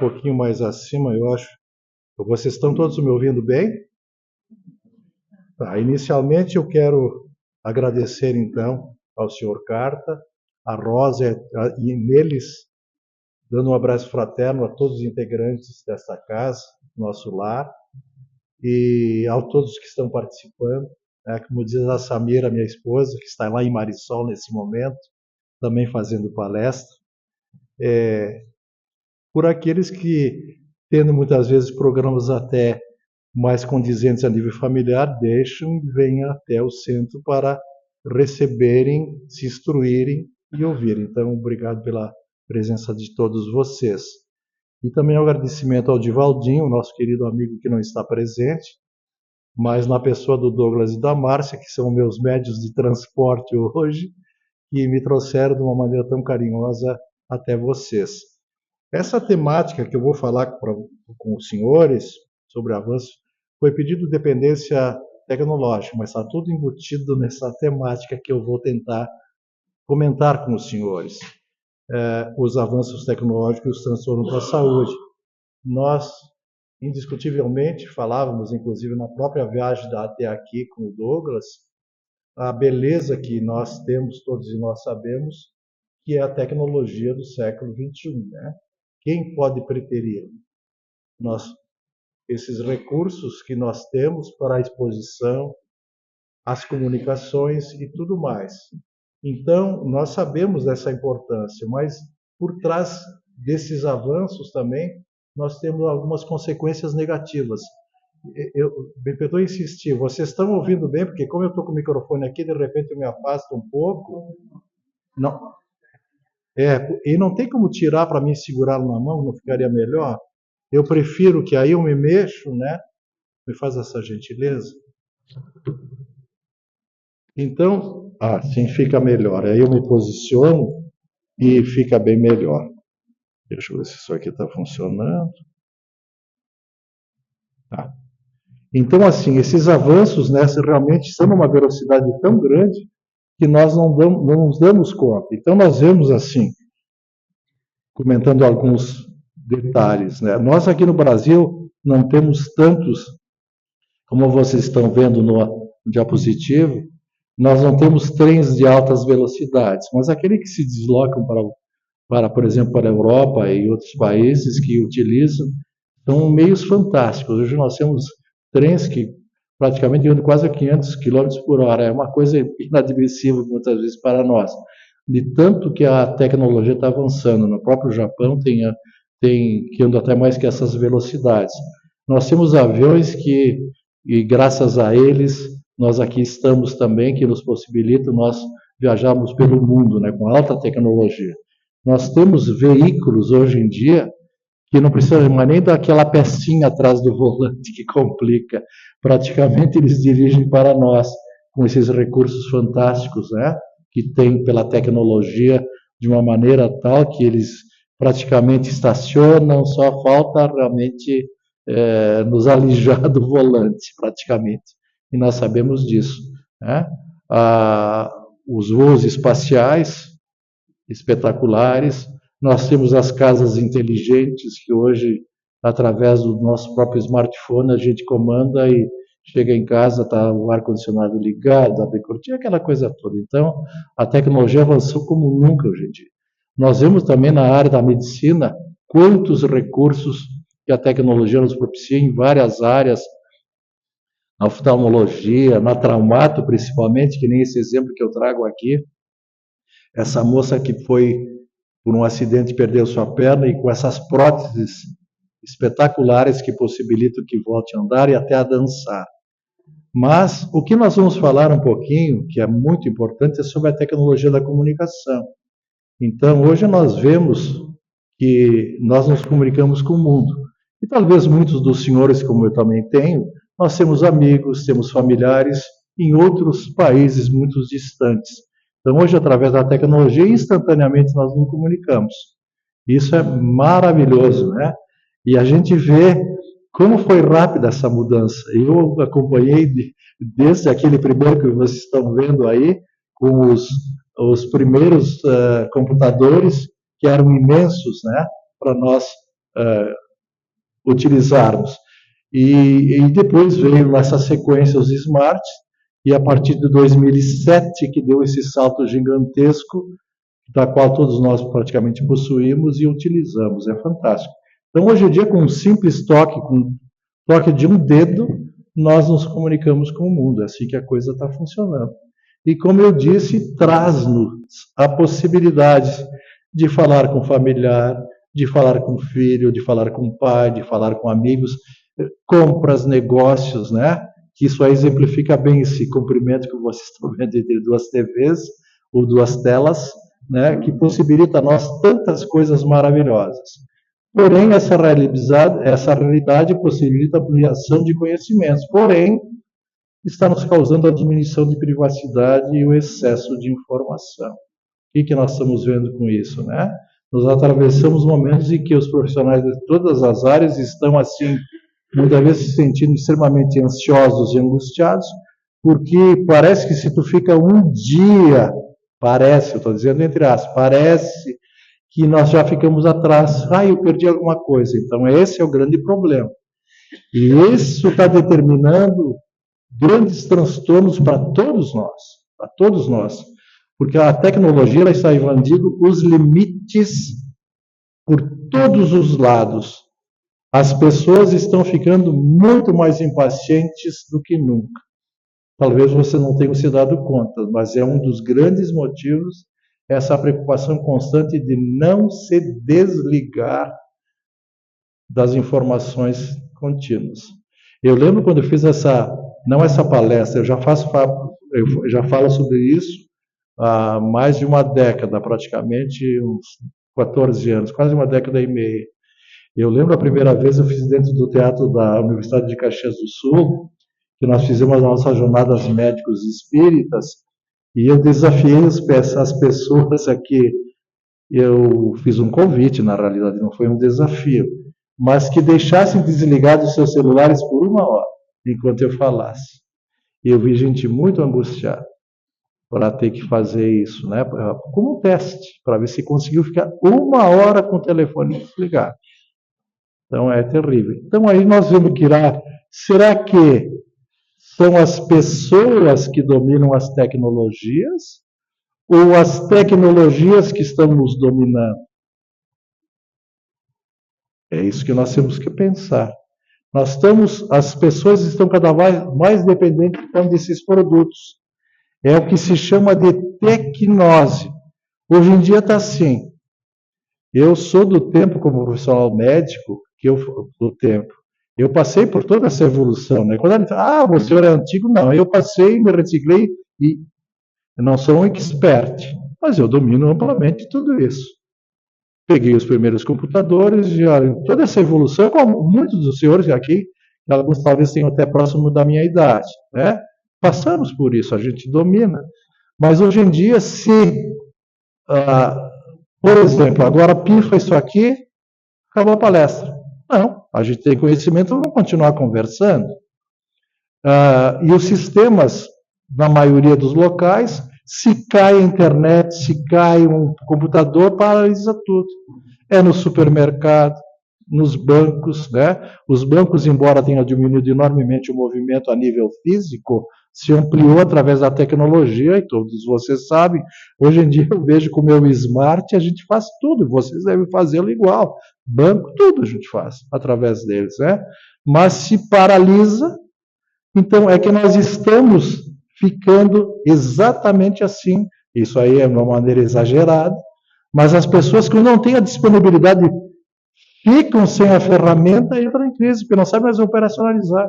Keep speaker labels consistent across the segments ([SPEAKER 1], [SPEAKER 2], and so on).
[SPEAKER 1] pouquinho mais acima, eu acho. Vocês estão todos me ouvindo bem? Tá, inicialmente eu quero agradecer então ao senhor Carta, a Rosa e neles, dando um abraço fraterno a todos os integrantes desta casa, nosso lar, e a todos que estão participando, né, como diz a Samira, minha esposa, que está lá em Marisol nesse momento, também fazendo palestra, por aqueles que, tendo muitas vezes programas até mais condizentes a nível familiar, deixam e vêm até o centro para receberem, se instruírem e ouvirem. Então, obrigado pela presença de todos vocês. E também um agradecimento ao Divaldinho, nosso querido amigo que não está presente, mas na pessoa do Douglas e da Márcia, que são meus médios de transporte hoje, que me trouxeram de uma maneira tão carinhosa até vocês. Essa temática que eu vou falar com os senhores sobre avanço foi pedido de dependência tecnológica, mas está tudo embutido nessa temática que eu vou tentar comentar com os senhores. Os avanços tecnológicos e os transtornos da saúde. Nós, indiscutivelmente, falávamos, inclusive na própria viagem até aqui com o Douglas, a beleza que nós temos, todos e nós sabemos, que é a tecnologia do século XXI, né? Quem pode preterir esses recursos que nós temos para a exposição, as comunicações e tudo mais? Então, nós sabemos dessa importância, mas por trás desses avanços também, nós temos algumas consequências negativas. Me perdoe insistir, vocês estão ouvindo bem? Porque como eu estou com o microfone aqui, de repente eu me afasto um pouco. Não. E não tem como tirar para mim segurá-lo na mão, não ficaria melhor? Eu prefiro que aí eu me mexo, né? Me faz essa gentileza. Então, assim fica melhor. Aí eu me posiciono e fica bem melhor. Deixa eu ver se isso aqui está funcionando. Tá. Então, assim, esses avanços, né, realmente estão numa velocidade tão grande que nós não nos damos conta. Então, nós vemos assim, comentando alguns detalhes, né? Nós aqui no Brasil não temos tantos, como vocês estão vendo no diapositivo, nós não temos trens de altas velocidades, mas aqueles que se deslocam por exemplo, para a Europa e outros países que utilizam, são meios fantásticos. Hoje nós temos trens que praticamente andam quase a 500 km por hora. É uma coisa inadmissível muitas vezes para nós. De tanto que a tecnologia está avançando. No próprio Japão tem que andam até mais que essas velocidades. Nós temos aviões e graças a eles, nós aqui estamos também, que nos possibilitam nós viajarmos pelo mundo, né, com alta tecnologia. Nós temos veículos hoje em dia que não precisa mais nem daquela pecinha atrás do volante que complica. Praticamente eles dirigem para nós com esses recursos fantásticos, né, que tem pela tecnologia de uma maneira tal que eles praticamente estacionam, só falta realmente nos alijar do volante, praticamente. E nós sabemos disso, né? Os voos espaciais espetaculares, nós temos as casas inteligentes que hoje, através do nosso próprio smartphone, a gente comanda e chega em casa, está o ar-condicionado ligado, abre cortina, aquela coisa toda. Então, a tecnologia avançou como nunca hoje em dia. Nós vemos também na área da medicina quantos recursos que a tecnologia nos propicia em várias áreas, na oftalmologia, na traumato principalmente, que nem esse exemplo que eu trago aqui. Essa moça que foi, por um acidente, perdeu sua perna e com essas próteses espetaculares que possibilitam que volte a andar e até a dançar. Mas o que nós vamos falar um pouquinho, que é muito importante, é sobre a tecnologia da comunicação. Então, hoje nós vemos que nós nos comunicamos com o mundo. E talvez muitos dos senhores, como eu também tenho, nós temos amigos, temos familiares em outros países muito distantes. Então, hoje, através da tecnologia, instantaneamente nós nos comunicamos. Isso é maravilhoso, né? E a gente vê como foi rápida essa mudança. Eu acompanhei desde aquele primeiro que vocês estão vendo aí, com os primeiros computadores, que eram imensos, né? Para nós utilizarmos. E depois veio nessa sequência os smarts, e a partir de 2007 que deu esse salto gigantesco, da qual todos nós praticamente possuímos e utilizamos. É fantástico. Então, hoje em dia, com um simples toque, com um toque de um dedo, nós nos comunicamos com o mundo. É assim que a coisa está funcionando. E, como eu disse, traz-nos a possibilidade de falar com o familiar, de falar com o filho, de falar com o pai, de falar com amigos, compras, negócios, né? Que isso aí exemplifica bem esse comprimento que vocês estão vendo entre duas TVs ou duas telas, né? Que possibilita a nós tantas coisas maravilhosas. Porém, essa realidade possibilita a ampliação de conhecimentos. Porém, está nos causando a diminuição de privacidade e o excesso de informação. O que nós estamos vendo com isso, né? Nós atravessamos momentos em que os profissionais de todas as áreas estão, assim, muitas vezes se sentindo extremamente ansiosos e angustiados, porque parece que se tu fica um dia, parece, eu estou dizendo entre aspas, parece que nós já ficamos atrás. Eu perdi alguma coisa. Então, esse é o grande problema. E isso está determinando grandes transtornos para todos nós, porque a tecnologia ela está invadindo os limites por todos os lados. As pessoas estão ficando muito mais impacientes do que nunca. Talvez você não tenha se dado conta, mas é um dos grandes motivos essa preocupação constante de não se desligar das informações contínuas. Eu lembro quando eu fiz não essa palestra, eu já falo sobre isso há mais de uma década, praticamente uns 14 anos, quase uma década e meia. Eu lembro a primeira vez eu fiz dentro do teatro da Universidade de Caxias do Sul, que nós fizemos as nossas jornadas médicos espíritas, e eu desafiei as pessoas aqui. Eu fiz um convite, na realidade, não foi um desafio, mas que deixassem desligados os seus celulares por 1 hora, enquanto eu falasse. E eu vi gente muito angustiada para ter que fazer isso, né? Como um teste, para ver se conseguiu ficar 1 hora com o telefone desligado. Então é terrível. Então aí nós vemos que será que são as pessoas que dominam as tecnologias ou as tecnologias que estão nos dominando? É isso que nós temos que pensar. As pessoas estão cada vez mais dependentes desses produtos. É o que se chama de tecnose. Hoje em dia está assim. Eu sou do tempo, como profissional médico, eu passei por toda essa evolução, né? Quando a gente fala, você era antigo, não, eu passei, me reciclei e não sou um expert, mas eu domino amplamente tudo isso. Peguei os primeiros computadores e olha, toda essa evolução, como muitos dos senhores aqui, alguns talvez tenham até próximo da minha idade, né? Passamos por isso, a gente domina. Mas hoje em dia, por exemplo, agora pifa isso aqui, acabou a palestra. Não, a gente tem conhecimento, vamos continuar conversando. E os sistemas, na maioria dos locais, se cai a internet, se cai um computador, paralisa tudo. É no supermercado, nos bancos, né? Os bancos, embora tenham diminuído enormemente o movimento a nível físico, se ampliou através da tecnologia, e todos vocês sabem, hoje em dia eu vejo com o meu smart, a gente faz tudo, vocês devem fazê-lo igual. Banco, tudo a gente faz através deles, né? Mas se paralisa, então é que nós estamos ficando exatamente assim. Isso aí é de uma maneira exagerada, mas as pessoas que não têm a disponibilidade ficam sem a ferramenta e entram em crise, porque não sabem mais operacionalizar.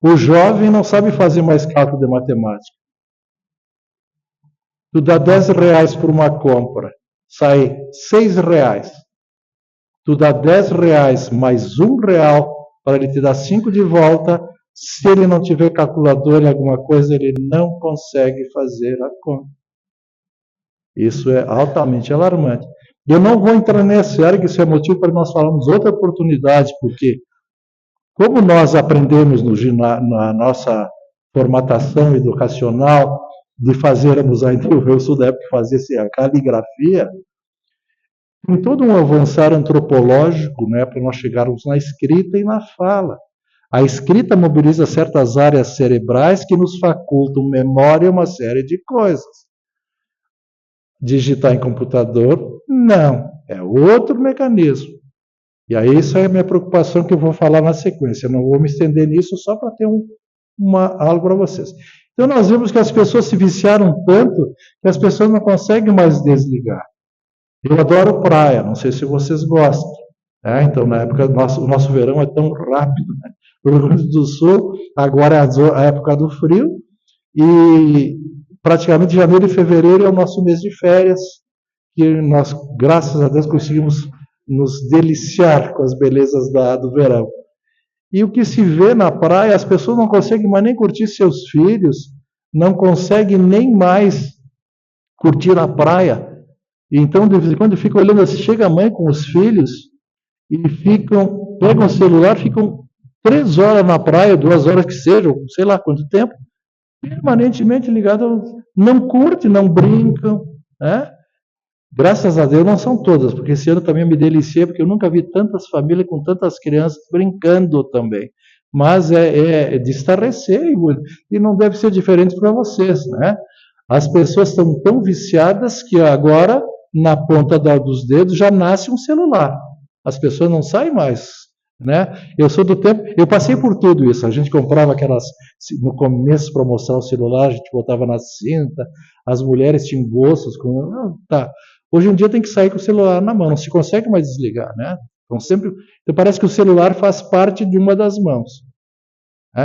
[SPEAKER 1] O jovem não sabe fazer mais cálculo de matemática. Tu dá R$10 por uma compra, sai R$6. Tu dá R$10 mais R$1 para ele te dar 5 de volta. Se ele não tiver calculador em alguma coisa, ele não consegue fazer a conta. Isso é altamente alarmante. Eu não vou entrar nessa área, que isso é motivo para nós falarmos outra oportunidade, porque como nós aprendemos na nossa formatação educacional de fazermos ainda, eu sou da época que fazia a caligrafia, Tem todo um avançar antropológico, né, para nós chegarmos na escrita e na fala. A escrita mobiliza certas áreas cerebrais que nos facultam memória e uma série de coisas. Digitar em computador, não. É outro mecanismo. E aí isso é a minha preocupação que eu vou falar na sequência. Eu não vou me estender nisso só para ter algo para vocês. Então nós vemos que as pessoas se viciaram tanto que as pessoas não conseguem mais desligar. Eu adoro praia, não sei se vocês gostam. Né? Então, na época, o nosso verão é tão rápido. Né? No Rio Grande do Sul, agora é a época do frio, e praticamente janeiro e fevereiro é o nosso mês de férias, que nós, graças a Deus, conseguimos nos deliciar com as belezas do verão. E o que se vê na praia, as pessoas não conseguem mais nem curtir seus filhos, não conseguem nem mais curtir a praia. Então, de vez em quando, ficam olhando assim, chega a mãe com os filhos e pegam o celular, ficam 3 horas na praia, 2 horas que seja, sei lá quanto tempo, permanentemente ligados, não curtem, não brincam, né? Graças a Deus não são todas, porque esse ano também eu me deliciei, porque eu nunca vi tantas famílias com tantas crianças brincando também. Mas é de estarrecer, e não deve ser diferente para vocês, né? As pessoas estão tão viciadas que agora, na ponta dos dedos, já nasce um celular. As pessoas não saem mais, né? Eu sou do tempo, eu passei por tudo isso. A gente comprava no começo para mostrar o celular, a gente botava na cinta, as mulheres tinham bolsas tá. Hoje em dia tem que sair com o celular na mão, não se consegue mais desligar, né? Então parece que o celular faz parte de uma das mãos.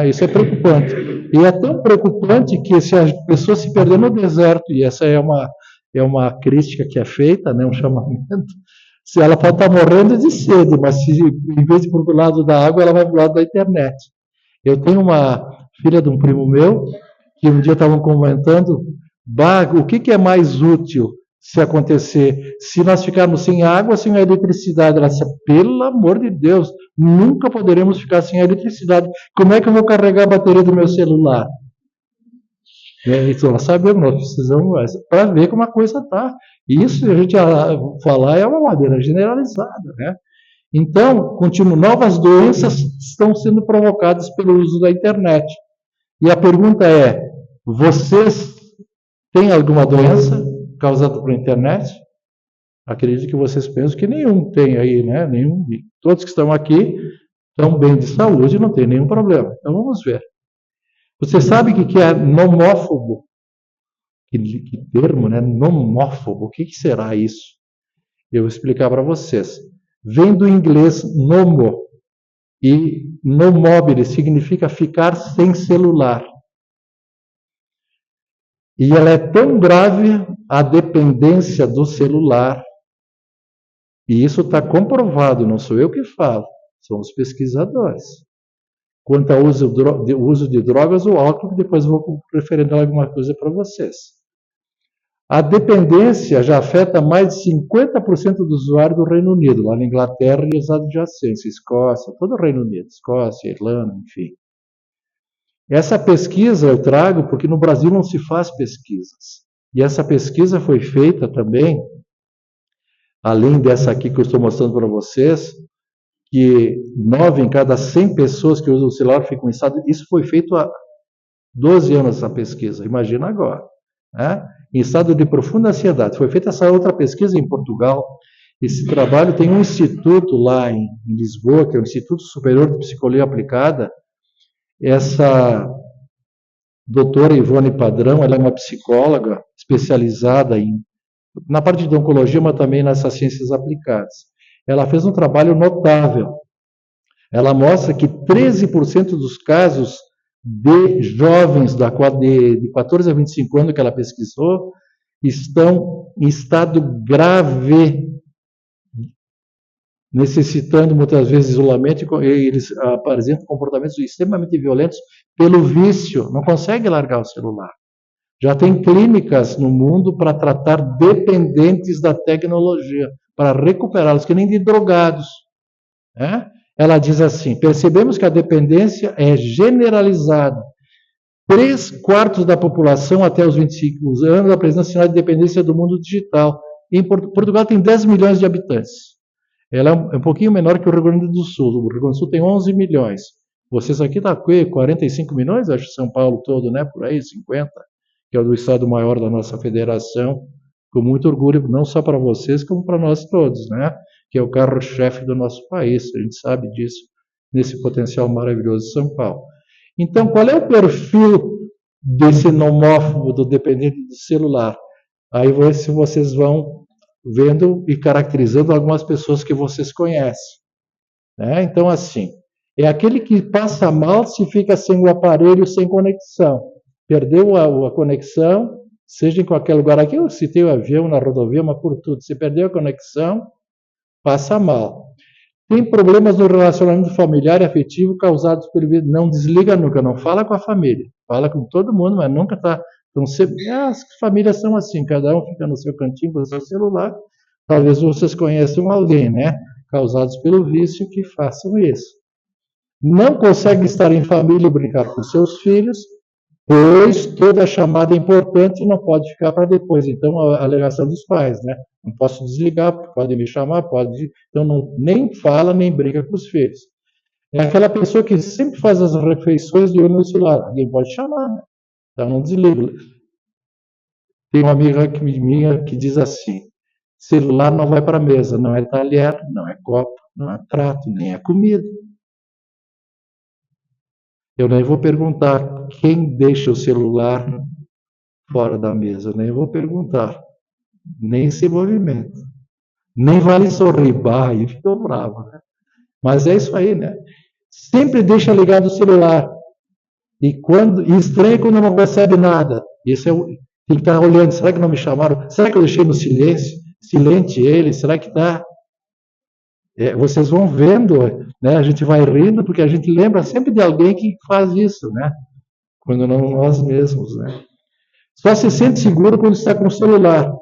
[SPEAKER 1] Isso é preocupante. E é tão preocupante que se a pessoa se perder no deserto, e essa é uma crítica que é feita, né, um chamamento, se ela pode estar morrendo de sede, mas se em vez de ir para o lado da água, ela vai para o lado da internet. Eu tenho uma filha de um primo meu, que um dia estavam comentando, o que é mais útil se acontecer, se nós ficarmos sem água, sem a eletricidade? Ela disse, pelo amor de Deus, nunca poderemos ficar sem a eletricidade. Como é que eu vou carregar a bateria do meu celular? Então, nós sabemos, nós precisamos, para ver como a coisa está. Isso a gente falar é uma maneira generalizada, né? Então, novas doenças estão sendo provocadas pelo uso da internet. E a pergunta é, vocês têm alguma doença causada por internet? Acredito que vocês pensam que nenhum tem aí, né? Nenhum. Todos que estão aqui estão bem de saúde, não tem nenhum problema. Então vamos ver. Você sabe o que é nomófobo? Que termo, né? Nomófobo. O que será isso? Eu vou explicar para vocês. Vem do inglês nomo, e nomobile significa ficar sem celular. E ela é tão grave, a dependência do celular, e isso está comprovado, não sou eu que falo, são os pesquisadores. Quanto ao uso de drogas ou álcool, depois vou referendo alguma coisa para vocês. A dependência já afeta mais de 50% dos usuários do Reino Unido, lá na Inglaterra e os adjacentes, Escócia, todo o Reino Unido, Escócia, Irlanda, enfim. Essa pesquisa eu trago porque no Brasil não se faz pesquisas. E essa pesquisa foi feita também, além dessa aqui que eu estou mostrando para vocês, que 9 em cada 100 pessoas que usam o celular ficam em estado... Isso foi feito há 12 anos, essa pesquisa, imagina agora. Né? Em estado de profunda ansiedade. Foi feita essa outra pesquisa em Portugal. Esse trabalho tem um instituto lá em Lisboa, que é o Instituto Superior de Psicologia Aplicada. Essa doutora Ivone Padrão, ela é uma psicóloga especializada na parte de oncologia, mas também nessas ciências aplicadas. Ela fez um trabalho notável. Ela mostra que 13% dos casos de jovens de 14 a 25 anos que ela pesquisou estão em estado grave, necessitando muitas vezes isolamento, e eles apresentam comportamentos extremamente violentos pelo vício, não conseguem largar o celular. Já tem clínicas no mundo para tratar dependentes da tecnologia, para recuperá-los, que nem de drogados. Né? Ela diz assim, percebemos que a dependência é generalizada. 3/4 da população até os 25 anos apresenta sinais de dependência do mundo digital. Portugal tem 10 milhões de habitantes. Ela é um pouquinho menor que o Rio Grande do Sul. O Rio Grande do Sul tem 11 milhões. Vocês aqui estão com 45 milhões, acho que São Paulo todo, né? Por aí, 50, que é o do estado maior da nossa federação. Com muito orgulho, não só para vocês, como para nós todos, né? Que é o carro-chefe do nosso país. A gente sabe disso, nesse potencial maravilhoso de São Paulo. Então, qual é o perfil desse nomófobo, do dependente do celular? Aí vocês vão vendo e caracterizando algumas pessoas que vocês conhecem, né? Então, assim, é aquele que passa mal se fica sem o aparelho, sem conexão. Perdeu a conexão, seja em qualquer lugar. Aqui eu citei o avião, na rodovia, mas por tudo. Se perdeu a conexão, passa mal. Tem problemas no relacionamento familiar e afetivo causados pelo vírus. Não desliga nunca, não fala com a família. Fala com todo mundo, mas nunca está... As famílias são assim, cada um fica no seu cantinho com o seu celular. Talvez vocês conheçam alguém, né? Causados pelo vício, que façam isso. Não consegue estar em família e brincar com seus filhos, pois toda chamada é importante e não pode ficar para depois. Então, a alegação dos pais, né? Não posso desligar, pode me chamar, pode... Então, nem fala, nem brinca com os filhos. É aquela pessoa que sempre faz as refeições de olho no celular. Alguém pode chamar, né? Então, não desliga. Tem uma amiga minha que diz assim: celular não vai para a mesa, não é talher, não é copo, não é prato, nem é comida. Eu nem vou perguntar quem deixa o celular fora da mesa, nem vou perguntar, nem se movimenta, nem vale sorrir, e ficou bravo, né? Mas é isso aí, né? Sempre deixa ligado o celular. E estranha quando não recebe nada. Isso tem que estar olhando, será que não me chamaram? Será que eu deixei no silêncio? Silente ele, será que está? Vocês vão vendo, né? A gente vai rindo, porque a gente lembra sempre de alguém que faz isso, né? Quando não nós mesmos, né? Só se sente seguro quando está com o celular.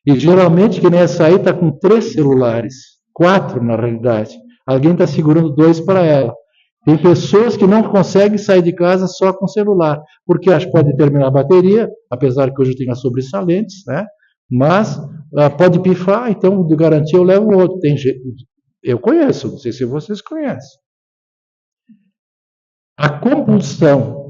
[SPEAKER 1] E geralmente, que nem essa aí, está com 3 celulares. 4, na realidade. Alguém está segurando 2 para ela. Tem pessoas que não conseguem sair de casa só com o celular, porque acho que pode terminar a bateria, apesar que hoje tem as sobressalentes, né? Mas pode pifar, então, de garantia, eu levo o outro. Tem jeito. Eu conheço, não sei se vocês conhecem. A compulsão.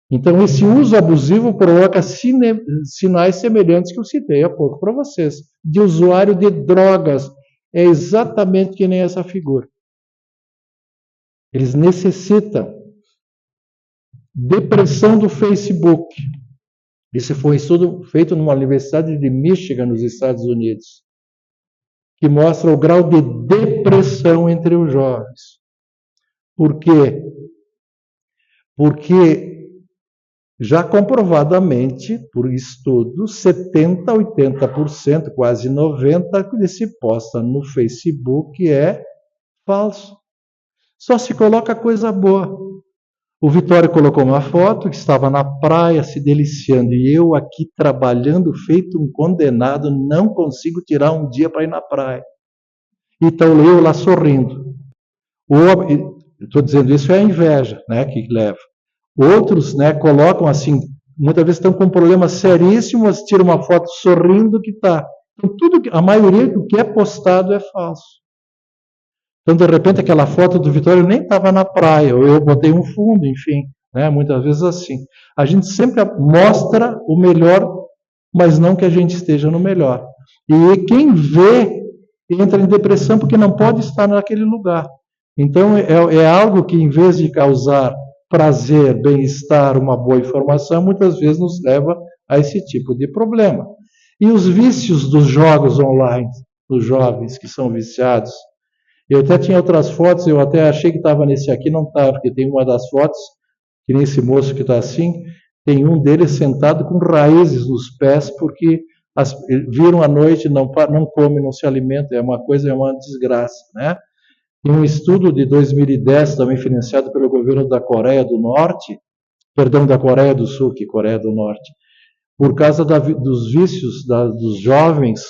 [SPEAKER 1] Então, esse uso abusivo provoca sinais semelhantes que eu citei há pouco para vocês, de usuário de drogas. É exatamente que nem essa figura. Eles necessitam. Depressão do Facebook. Esse foi um estudo feito numa universidade de Michigan, nos Estados Unidos, que mostra o grau de depressão entre os jovens. Por quê? Porque já comprovadamente, por estudos, 70%, 80%, quase 90% que se posta no Facebook é falso. Só se coloca coisa boa. O Vitório colocou uma foto que estava na praia se deliciando, e eu aqui trabalhando feito um condenado, não consigo tirar um dia para ir na praia. Então eu lá sorrindo. Estou dizendo isso, é a inveja, né, que leva. Outros, né, colocam assim, muitas vezes estão com um problema seríssimo, mas tiram uma foto sorrindo que está. Então, a maioria do que é postado é falso. Então, de repente, aquela foto do Vitório nem estava na praia, ou eu botei um fundo, enfim, né, muitas vezes assim. A gente sempre mostra o melhor, mas não que a gente esteja no melhor. E quem vê entra em depressão porque não pode estar naquele lugar. Então, é algo que, em vez de causar prazer, bem-estar, uma boa informação, muitas vezes nos leva a esse tipo de problema. E os vícios dos jogos online, dos jovens que são viciados. Eu até tinha outras fotos, eu até achei que estava nesse aqui, não estava, porque tem uma das fotos, que nesse moço que está assim, tem um deles sentado com raízes nos pés, porque viram à noite, não come, não se alimenta, é uma desgraça, né? Tem um estudo de 2010, também financiado pelo governo da Coreia do Norte, da Coreia do Sul, que Coreia do Norte, por causa dos vícios dos jovens,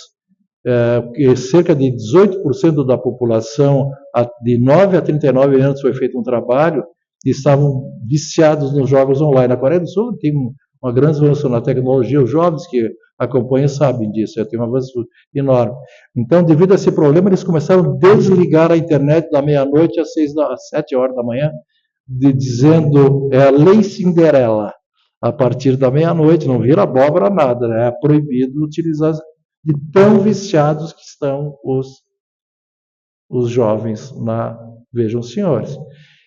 [SPEAKER 1] cerca de 18% da população, de 9 a 39 anos, foi feito um trabalho, e estavam viciados nos jogos online. Na Coreia do Sul tem uma grande evolução na tecnologia, os jovens que acompanham sabem disso, tem um avanço enorme. Então, devido a esse problema, eles começaram a desligar a internet da meia-noite às 7 horas da manhã, dizendo, é a lei Cinderela, a partir da meia-noite, não vira abóbora nada, né? É proibido utilizar, de tão viciados que estão os jovens vejam, senhores.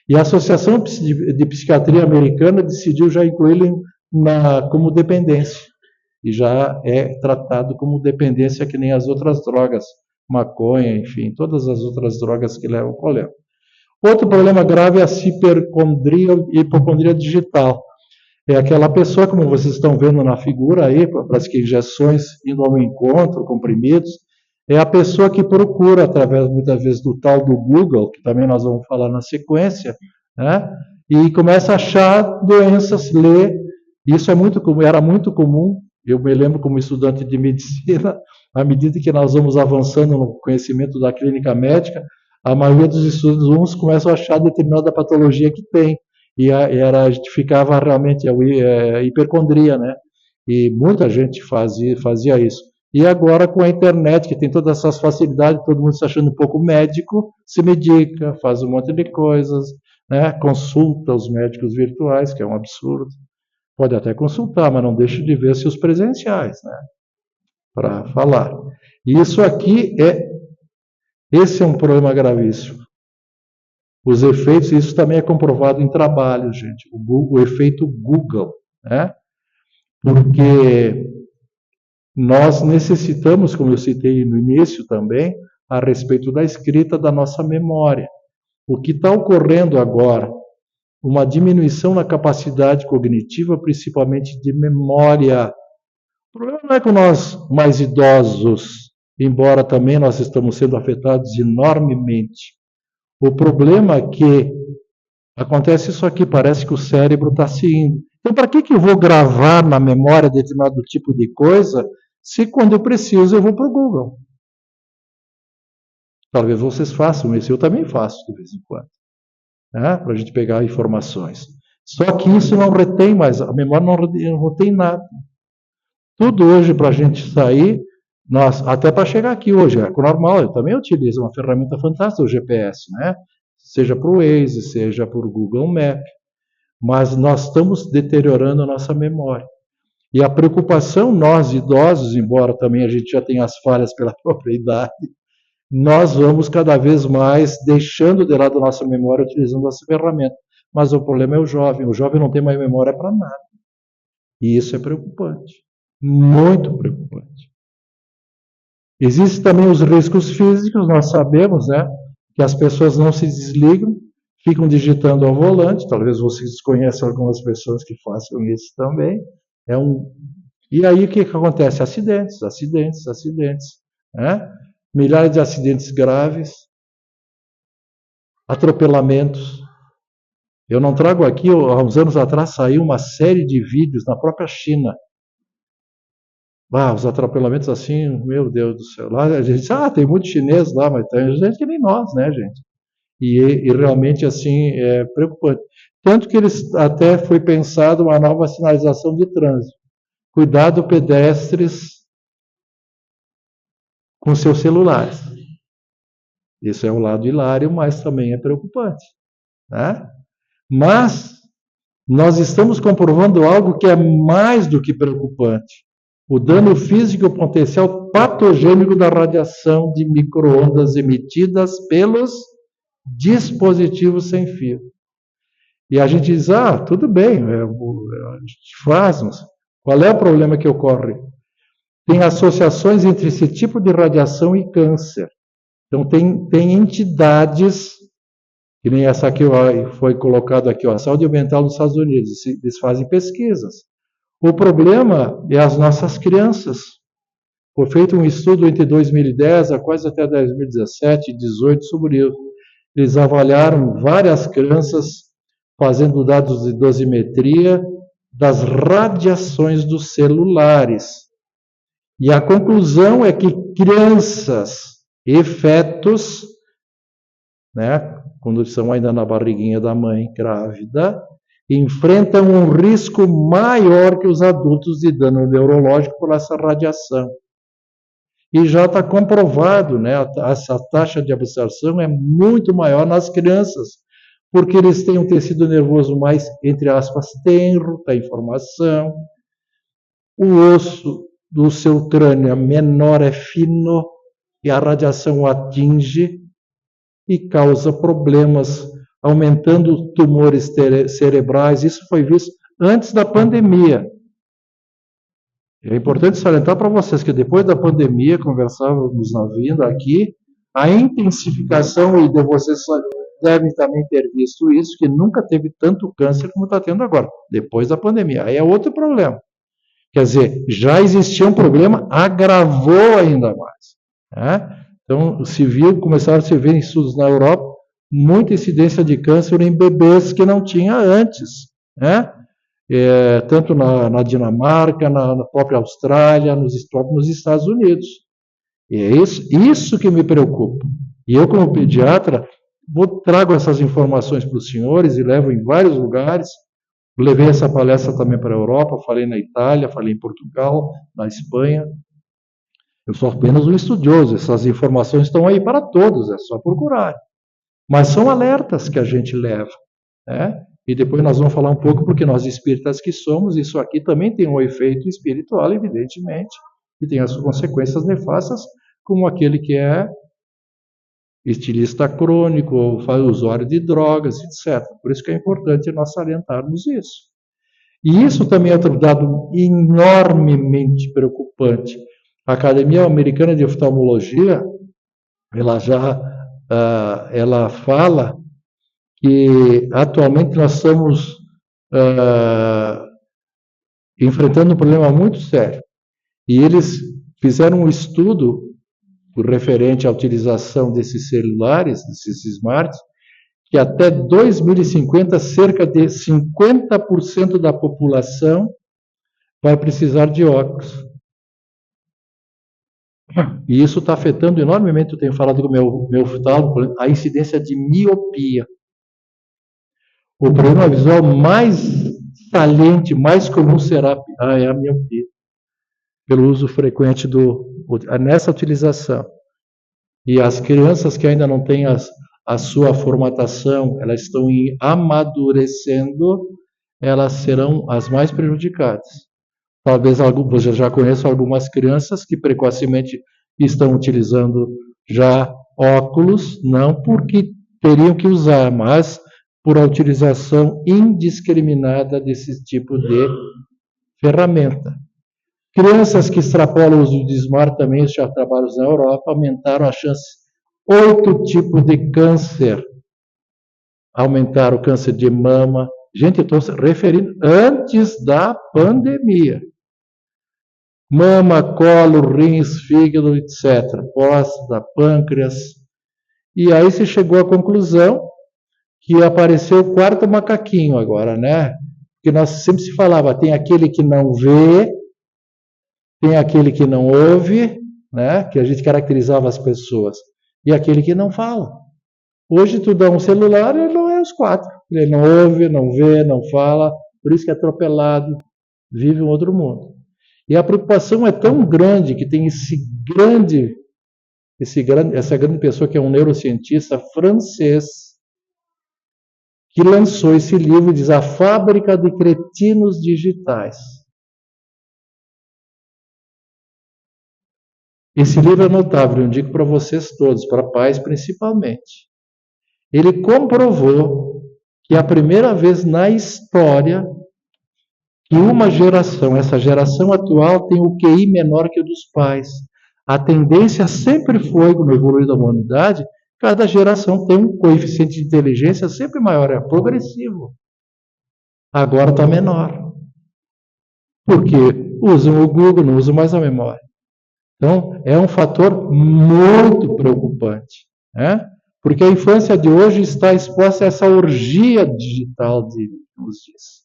[SPEAKER 1] E a Associação de Psiquiatria Americana decidiu já incluí-lo como dependência. E já é tratado como dependência que nem as outras drogas, maconha, enfim, todas as outras drogas que levam ao problema. Outro problema grave é a hipercondria e hipocondria digital. É aquela pessoa, como vocês estão vendo na figura aí, para as injeções indo ao encontro, comprimidos, é a pessoa que procura, através muitas vezes do tal do Google, que também nós vamos falar na sequência, né? E começa a achar doenças, ler. Isso era muito comum. Eu me lembro como estudante de medicina, à medida que nós vamos avançando no conhecimento da clínica médica, a maioria dos estudos, uns começam a achar determinada patologia que tem. A gente ficava realmente hipercondria, né? E muita gente fazia isso. E agora, com a internet, que tem todas essas facilidades, todo mundo se achando um pouco médico, se medica, faz um monte de coisas, né? Consulta os médicos virtuais, que é um absurdo. Pode até consultar, mas não deixe de ver seus presenciais, né? Para falar. E esse é um problema gravíssimo. Os efeitos, isso também é comprovado em trabalho, gente. O efeito Google, né? Porque nós necessitamos, como eu citei no início também, a respeito da escrita da nossa memória. O que está ocorrendo agora? Uma diminuição na capacidade cognitiva, principalmente de memória. O problema não é com nós mais idosos, embora também nós estamos sendo afetados enormemente. O problema é que acontece isso aqui, parece que o cérebro está se indo. Então, para que eu vou gravar na memória determinado tipo de coisa, se quando eu preciso eu vou para o Google? Talvez vocês façam isso, eu também faço de vez em quando, né? Para a gente pegar informações. Só que isso não retém mais, a memória não retém nada. Tudo hoje para a gente sair, até para chegar aqui hoje, é normal, eu também utilizo uma ferramenta fantástica, o GPS, né? Seja para o Waze, seja para o Google Maps, mas nós estamos deteriorando a nossa memória. E a preocupação, nós idosos, embora também a gente já tenha as falhas pela própria idade, nós vamos cada vez mais deixando de lado a nossa memória utilizando essa ferramenta. Mas o problema é o jovem não tem mais memória para nada. E isso é preocupante, muito preocupante. Existem também os riscos físicos, nós sabemos, né, que as pessoas não se desligam, ficam digitando ao volante, talvez vocês conheçam algumas pessoas que façam isso também. E aí o que acontece? Acidentes, né? Milhares de acidentes graves, atropelamentos. Eu não trago aqui, há uns anos atrás saiu uma série de vídeos na própria China. Os atropelamentos assim, meu Deus do céu. Lá a gente diz, tem muito chinês lá, mas tem gente que nem nós, né, gente? E realmente assim é preocupante. Tanto que até foi pensado uma nova sinalização de trânsito. Cuidado, pedestres com seus celulares. Isso é um lado hilário, mas também é preocupante, né? Mas nós estamos comprovando algo que é mais do que preocupante. O dano físico e o potencial patogênico da radiação de micro-ondas emitidas pelos dispositivos sem fio. E a gente diz, tudo bem, a gente faz, mas qual é o problema que ocorre? Tem associações entre esse tipo de radiação e câncer. Então, tem entidades, que nem essa aqui foi colocado aqui, a saúde mental nos Estados Unidos, eles fazem pesquisas. O problema é as nossas crianças. Foi feito um estudo entre 2010 a quase até 2017, 2018 sobre isso. Eles avaliaram várias crianças fazendo dados de dosimetria das radiações dos celulares. E a conclusão é que crianças e fetos, né, quando estão ainda na barriguinha da mãe grávida, enfrentam um risco maior que os adultos de dano neurológico por essa radiação. E já está comprovado, né? Essa taxa de absorção é muito maior nas crianças, porque eles têm um tecido nervoso mais, entre aspas, tenro, da informação. O osso do seu crânio menor é fino e a radiação o atinge e causa problemas, aumentando tumores cerebrais. Isso foi visto antes da pandemia. É importante salientar para vocês que depois da pandemia, conversávamos na vinda aqui, a intensificação, e vocês devem também ter visto isso, que nunca teve tanto câncer como está tendo agora, depois da pandemia. Aí é outro problema. Quer dizer, já existia um problema, agravou ainda mais. Né? Então, começaram a se ver em estudos na Europa, muita incidência de câncer em bebês que não tinha antes. Né? Tanto na Dinamarca, na própria Austrália, nos Estados Unidos. E é isso que me preocupa. E eu, como pediatra, trago essas informações para os senhores e levo em vários lugares. Levei essa palestra também para a Europa, falei na Itália, falei em Portugal, na Espanha. Eu sou apenas um estudioso, essas informações estão aí para todos, é só procurar. Mas são alertas que a gente leva, né? E depois nós vamos falar um pouco, porque nós espíritas que somos, isso aqui também tem um efeito espiritual, evidentemente, e tem as consequências nefastas, como aquele que é estilista crônico, ou usuário de drogas, etc. Por isso que é importante nós salientarmos isso. E isso também é outro dado enormemente preocupante. A Academia Americana de Oftalmologia, ela fala que atualmente nós estamos enfrentando um problema muito sério. E eles fizeram um estudo referente à utilização desses celulares, desses smarts, que até 2050, cerca de 50% da população vai precisar de óculos. E isso está afetando enormemente, eu tenho falado com o meu oftalmo, a incidência de miopia. O problema visual mais saliente, mais comum será a miopia, pelo uso frequente nessa utilização. E as crianças que ainda não têm a sua formatação, elas estão amadurecendo, elas serão as mais prejudicadas. Talvez você já conheça algumas crianças que precocemente estão utilizando já óculos, não porque teriam que usar, mas por a utilização indiscriminada desse tipo de ferramenta. Crianças que extrapolam o uso de smart também, já trabalhos na Europa, aumentaram a chance, 8 tipos de câncer. Aumentaram o câncer de mama. Gente, eu estou referindo antes da pandemia. Mama, colo, rins, fígado, etc. Próstata, pâncreas. E aí se chegou à conclusão que apareceu o quarto macaquinho agora, né? Porque nós sempre se falava, tem aquele que não vê, tem aquele que não ouve, né? Que a gente caracterizava as pessoas, e aquele que não fala. Hoje tu dá um celular, ele não é os 4. Ele não ouve, não vê, não fala, por isso que é atropelado, vive um outro mundo. E a preocupação é tão grande que tem essa grande pessoa que é um neurocientista francês, que lançou esse livro, diz A Fábrica de Cretinos Digitais. Esse livro é notável, eu digo para vocês todos, para pais principalmente. Ele comprovou que é a primeira vez na história que uma geração, essa geração atual, tem o QI menor que o dos pais. A tendência sempre foi, como evoluiu da humanidade, cada geração tem um coeficiente de inteligência sempre maior, é progressivo. Agora está menor. Porque usam o Google, não usam mais a memória. Então, é um fator muito preocupante, né? Porque a infância de hoje está exposta a essa orgia digital de nos diz.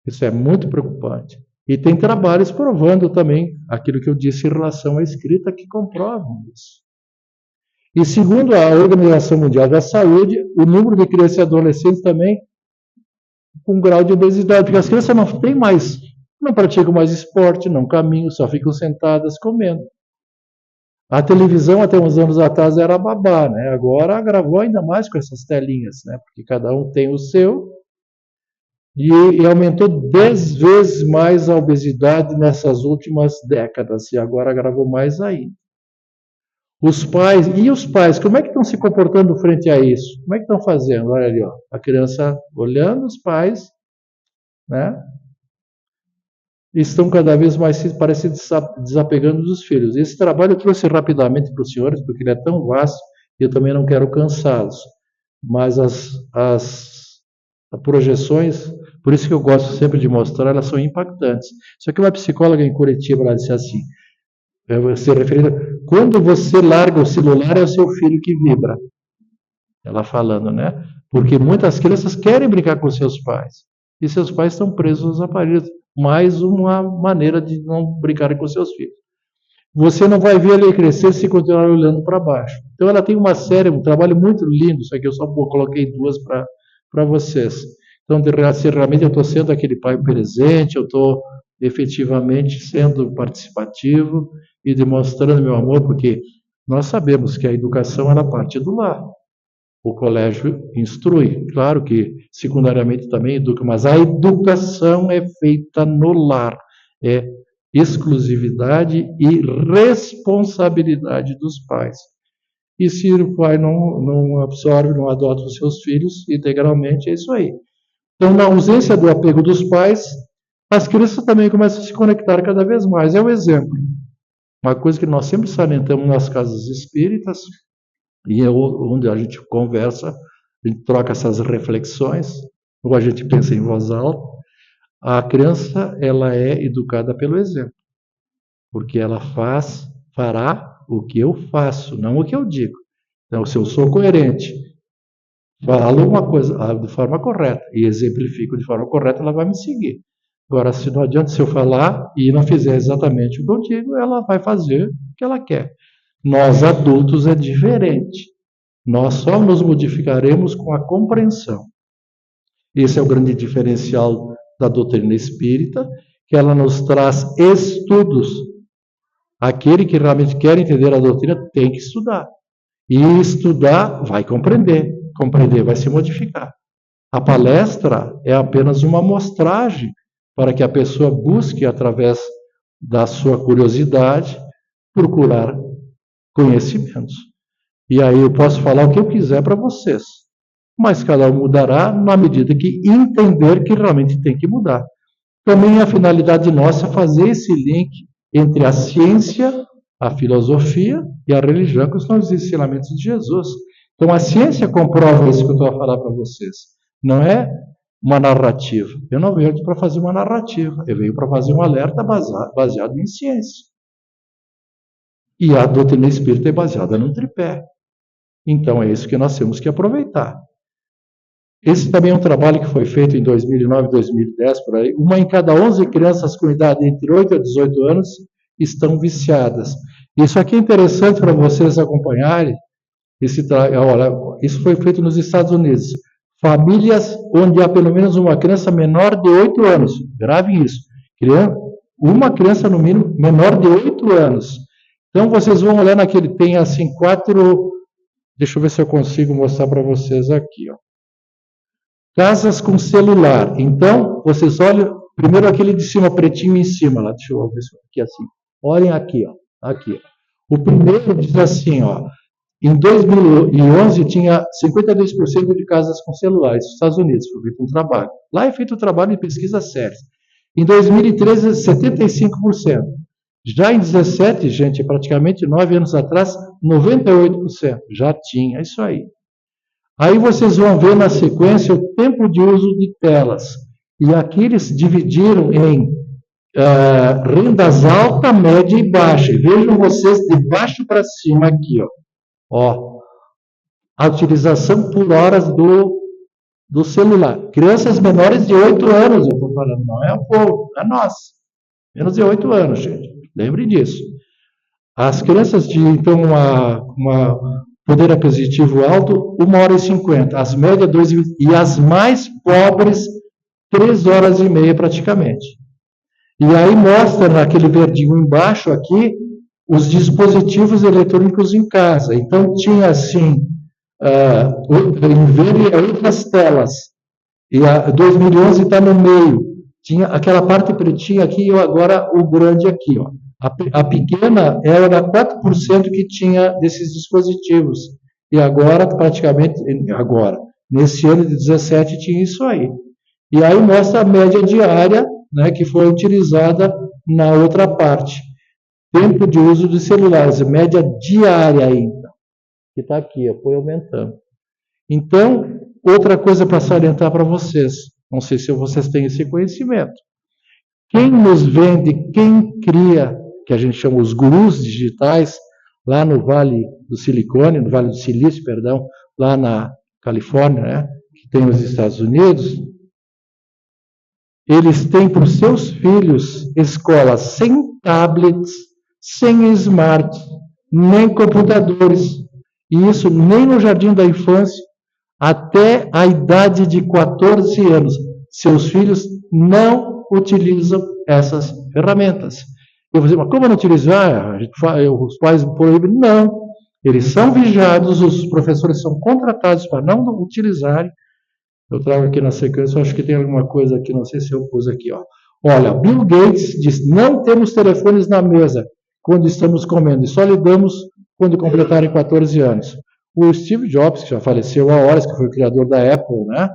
[SPEAKER 1] Isso é muito preocupante. E tem trabalhos provando também aquilo que eu disse em relação à escrita que comprovam isso. E segundo a Organização Mundial da Saúde, o número de crianças e adolescentes também um grau de obesidade, porque as crianças não praticam mais esporte, não caminham, só ficam sentadas comendo. A televisão, até uns anos atrás, era babá, né? Agora agravou ainda mais com essas telinhas, né? Porque cada um tem o seu, e aumentou 10 vezes mais a obesidade nessas últimas décadas, e agora agravou mais ainda. Os pais, como é que estão se comportando frente a isso? Como é que estão fazendo? Olha ali, ó, a criança olhando os pais, né? Estão cada vez mais, parece, desapegando dos filhos. Esse trabalho eu trouxe rapidamente para os senhores, porque ele é tão vasto, e eu também não quero cansá-los. Mas as projeções, por isso que eu gosto sempre de mostrar, elas são impactantes. Só que uma psicóloga em Curitiba, ela disse assim, se referindo, quando você larga o celular, é o seu filho que vibra. Ela falando, né? Porque muitas crianças querem brincar com seus pais, e seus pais estão presos aos aparelhos. Mais uma maneira de não brincar com seus filhos. Você não vai ver ele crescer se continuar olhando para baixo. Então ela tem uma série, um trabalho muito lindo, só que eu só coloquei duas para vocês. Então, realmente eu estou sendo aquele pai presente, eu estou efetivamente sendo participativo e demonstrando meu amor, porque nós sabemos que a educação ela parte do lar. O colégio instrui, claro que secundariamente também educa, mas a educação é feita no lar, é exclusividade e responsabilidade dos pais. E se o pai não absorve, não adota os seus filhos integralmente, é isso aí. Então, na ausência do apego dos pais, as crianças também começam a se conectar cada vez mais. É um exemplo. Uma coisa que nós sempre salientamos nas casas espíritas, e é onde a gente conversa, a gente troca essas reflexões, ou a gente pensa em voz alta. A criança, ela é educada pelo exemplo, porque ela fará o que eu faço, não o que eu digo. Então, se eu sou coerente, falo uma coisa de forma correta e exemplifico de forma correta, ela vai me seguir. Agora, se não adianta se eu falar e não fizer exatamente o que eu digo, ela vai fazer o que ela quer. Nós, adultos, é diferente. Nós só nos modificaremos com a compreensão. Esse é o grande diferencial da doutrina espírita, que ela nos traz estudos. Aquele que realmente quer entender a doutrina tem que estudar. E estudar vai compreender. Compreender vai se modificar. A palestra é apenas uma amostragem para que a pessoa busque, através da sua curiosidade, procurar conhecimentos. E aí eu posso falar o que eu quiser para vocês, mas cada um mudará na medida que entender que realmente tem que mudar. Também a finalidade nossa é fazer esse link entre a ciência, a filosofia e a religião, que são os ensinamentos de Jesus. Então a ciência comprova isso que eu estou a falar para vocês. Não é uma narrativa. Eu não venho para fazer uma narrativa, eu venho para fazer um alerta baseado em ciência. E a doutrina espírita é baseada no tripé. Então é isso que nós temos que aproveitar. Esse também é um trabalho que foi feito em 2009, 2010, por aí. Uma em cada 11 crianças com idade entre 8 a 18 anos estão viciadas. Isso aqui é interessante para vocês acompanharem. Olha, isso foi feito nos Estados Unidos. Famílias onde há pelo menos uma criança menor de 8 anos. Gravem isso. Uma criança, no mínimo, menor de 8 anos. Então, vocês vão olhar naquele, tem assim 4... Deixa eu ver se eu consigo mostrar para vocês aqui, ó. Casas com celular. Então, vocês olham, primeiro aquele de cima, pretinho em cima, lá, deixa eu ver aqui assim. Olhem aqui, ó. Aqui, ó. O primeiro diz assim, ó. Em 2011 tinha 52% de casas com celular, isso nos Estados Unidos, foi feito um trabalho. Lá é feito um trabalho de pesquisa séria. Em 2013, 75%. Já em 17, gente, praticamente 9 anos atrás, 98%. Já tinha isso aí. Aí vocês vão ver na sequência o tempo de uso de telas. E aqui eles dividiram em rendas alta, média e baixa. E vejam vocês de baixo para cima aqui, ó. Ó, a utilização por horas do celular. Crianças menores de 8 anos, eu estou falando, não é o povo, é nós. Menos de 8 anos, gente. Lembre disso. As crianças de, então, poder aquisitivo alto, 1 hora e 50. As médias, 2,20. E as mais pobres, 3 horas e meia praticamente. E aí mostra naquele verdinho embaixo aqui os dispositivos eletrônicos em casa. Então tinha assim, em verde outras telas, e a 2011 está no meio. Tinha aquela parte pretinha aqui e agora o grande aqui. Ó. A pequena era 4% que tinha desses dispositivos. E agora, praticamente, nesse ano de 17 tinha isso aí. E aí mostra a média diária, né, que foi utilizada na outra parte. Tempo de uso de celulares, média diária ainda, que está aqui, foi aumentando. Então, outra coisa para salientar para vocês, não sei se vocês têm esse conhecimento. Quem nos vende, quem cria, que a gente chama os gurus digitais, lá no Vale do Silicone, no Vale do Silício, perdão, lá na Califórnia, né, que tem os Estados Unidos, eles têm para os seus filhos escolas sem tablets, sem smart, nem computadores. E isso nem no jardim da infância, até a idade de 14 anos. Seus filhos não utilizam essas ferramentas. Eu vou dizer, mas como não utilizar? Os pais proíbem? Não. Eles são vigiados, os professores são contratados para não utilizarem. Eu trago aqui na sequência, acho que tem alguma coisa aqui, não sei se eu pus aqui. Ó. Olha, Bill Gates diz, não temos telefones na mesa quando estamos comendo, e só lhe damos quando completarem 14 anos. O Steve Jobs, que já faleceu há horas, que foi o criador da Apple, né?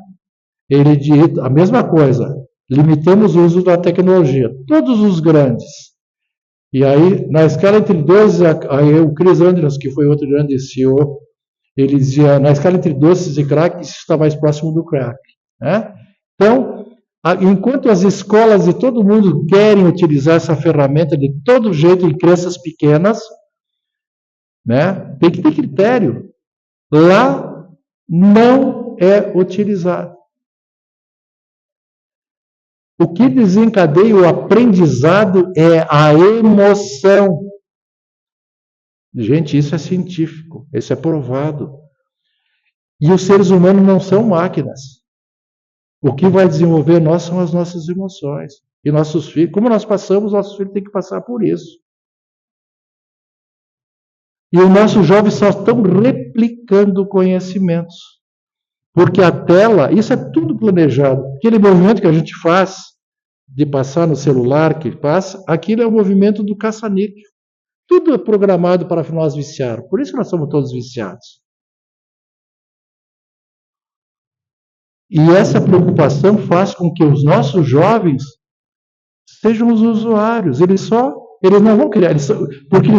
[SPEAKER 1] Ele diz a mesma coisa, limitamos o uso da tecnologia, todos os grandes. E aí, na escala entre 2, aí o Chris Andrews, que foi outro grande CEO, ele dizia, na escala entre doces e crack, isso está mais próximo do crack. Né? Então, enquanto as escolas e todo mundo querem utilizar essa ferramenta de todo jeito em crianças pequenas, né, tem que ter critério. Lá não é utilizado. O que desencadeia o aprendizado é a emoção. Gente, isso é científico, isso é provado. E os seres humanos não são máquinas. O que vai desenvolver nós são as nossas emoções. E nossos filhos, como nós passamos, nossos filhos têm que passar por isso. E os nossos jovens só estão replicando conhecimentos. Porque a tela, isso é tudo planejado. Aquele movimento que a gente faz de passar no celular, que passa, aquilo é o movimento do caça-níquel. Tudo é programado para nós viciar. Por isso nós somos todos viciados. E essa preocupação faz com que os nossos jovens sejam os usuários. Eles não vão criar, porque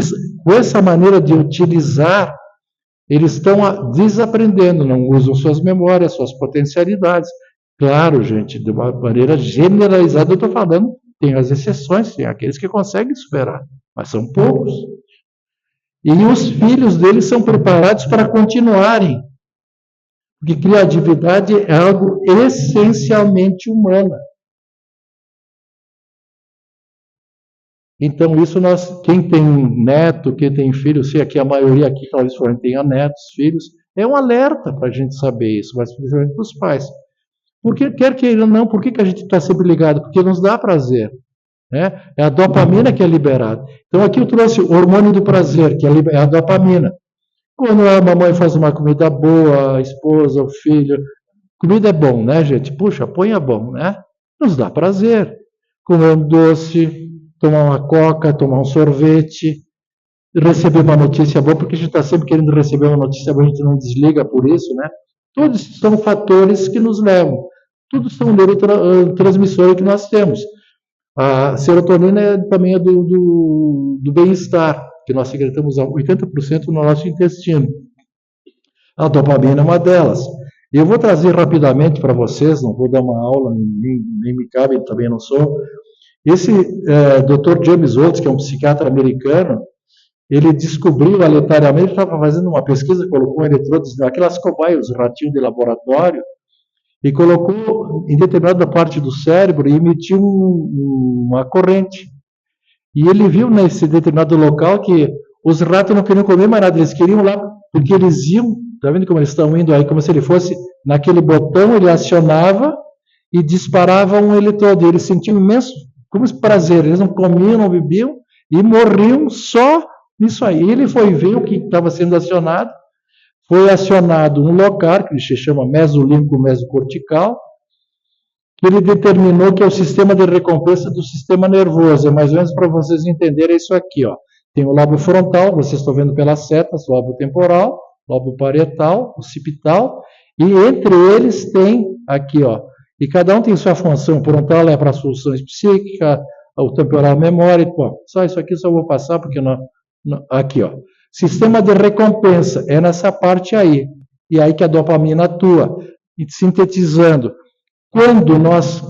[SPEAKER 1] com essa maneira de utilizar, eles estão desaprendendo, não usam suas memórias, suas potencialidades. Claro, gente, de uma maneira generalizada, eu estou falando, tem as exceções, tem aqueles que conseguem superar, mas são poucos. E os filhos deles são preparados para continuarem. Porque criatividade é algo essencialmente humana. Então, isso quem tem neto, quem tem filho, sei que a maioria aqui talvez tenha netos, filhos, é um alerta para a gente saber isso, mas principalmente para os pais. Porque, quer queira ou não, por que a gente está sempre ligado? Porque nos dá prazer. Né? É a dopamina que é liberada. Então, aqui eu trouxe o hormônio do prazer, que é a dopamina. Quando a mamãe faz uma comida boa, a esposa, o filho, comida é bom, né, gente? Puxa, ponha bom, né? Nos dá prazer. Comer um doce, tomar uma coca, tomar um sorvete, receber uma notícia boa, porque a gente está sempre querendo receber uma notícia boa, a gente não desliga por isso, né? Todos são fatores que nos levam. Todos são neurotransmissores que nós temos. A serotonina também é do bem-estar, que nós secretamos 80% no nosso intestino. A dopamina é uma delas. E eu vou trazer rapidamente para vocês, não vou dar uma aula, nem me cabe, também não sou. Esse Dr. James Holtz, que é um psiquiatra americano, ele descobriu aleatoriamente, estava fazendo uma pesquisa, colocou eletrodos naquelas cobaias, os ratinhos de laboratório, e colocou em determinada parte do cérebro e emitiu uma corrente. E ele viu nesse determinado local que os ratos não queriam comer mais nada, eles queriam lá, porque eles iam, está vendo como eles estão indo aí, como se ele fosse naquele botão, ele acionava, e disparavam ele todo. Eles sentiam imenso como prazer. Eles não comiam, não bebiam e morriam só nisso aí. Ele foi ver o que estava sendo acionado. Foi acionado um local, que se chama mesolímbico mesocortical, que ele determinou que é o sistema de recompensa do sistema nervoso. É mais ou menos para vocês entenderem isso aqui, ó. Tem o lobo frontal, vocês estão vendo pelas setas, lobo temporal, lobo parietal, occipital, e entre eles tem aqui, ó, e cada um tem sua função. O frontal é para as funções psíquicas, o temporal memória, bom, só isso aqui só vou passar porque aqui, ó. Sistema de recompensa é nessa parte aí, e aí que a dopamina atua. E sintetizando, quando nós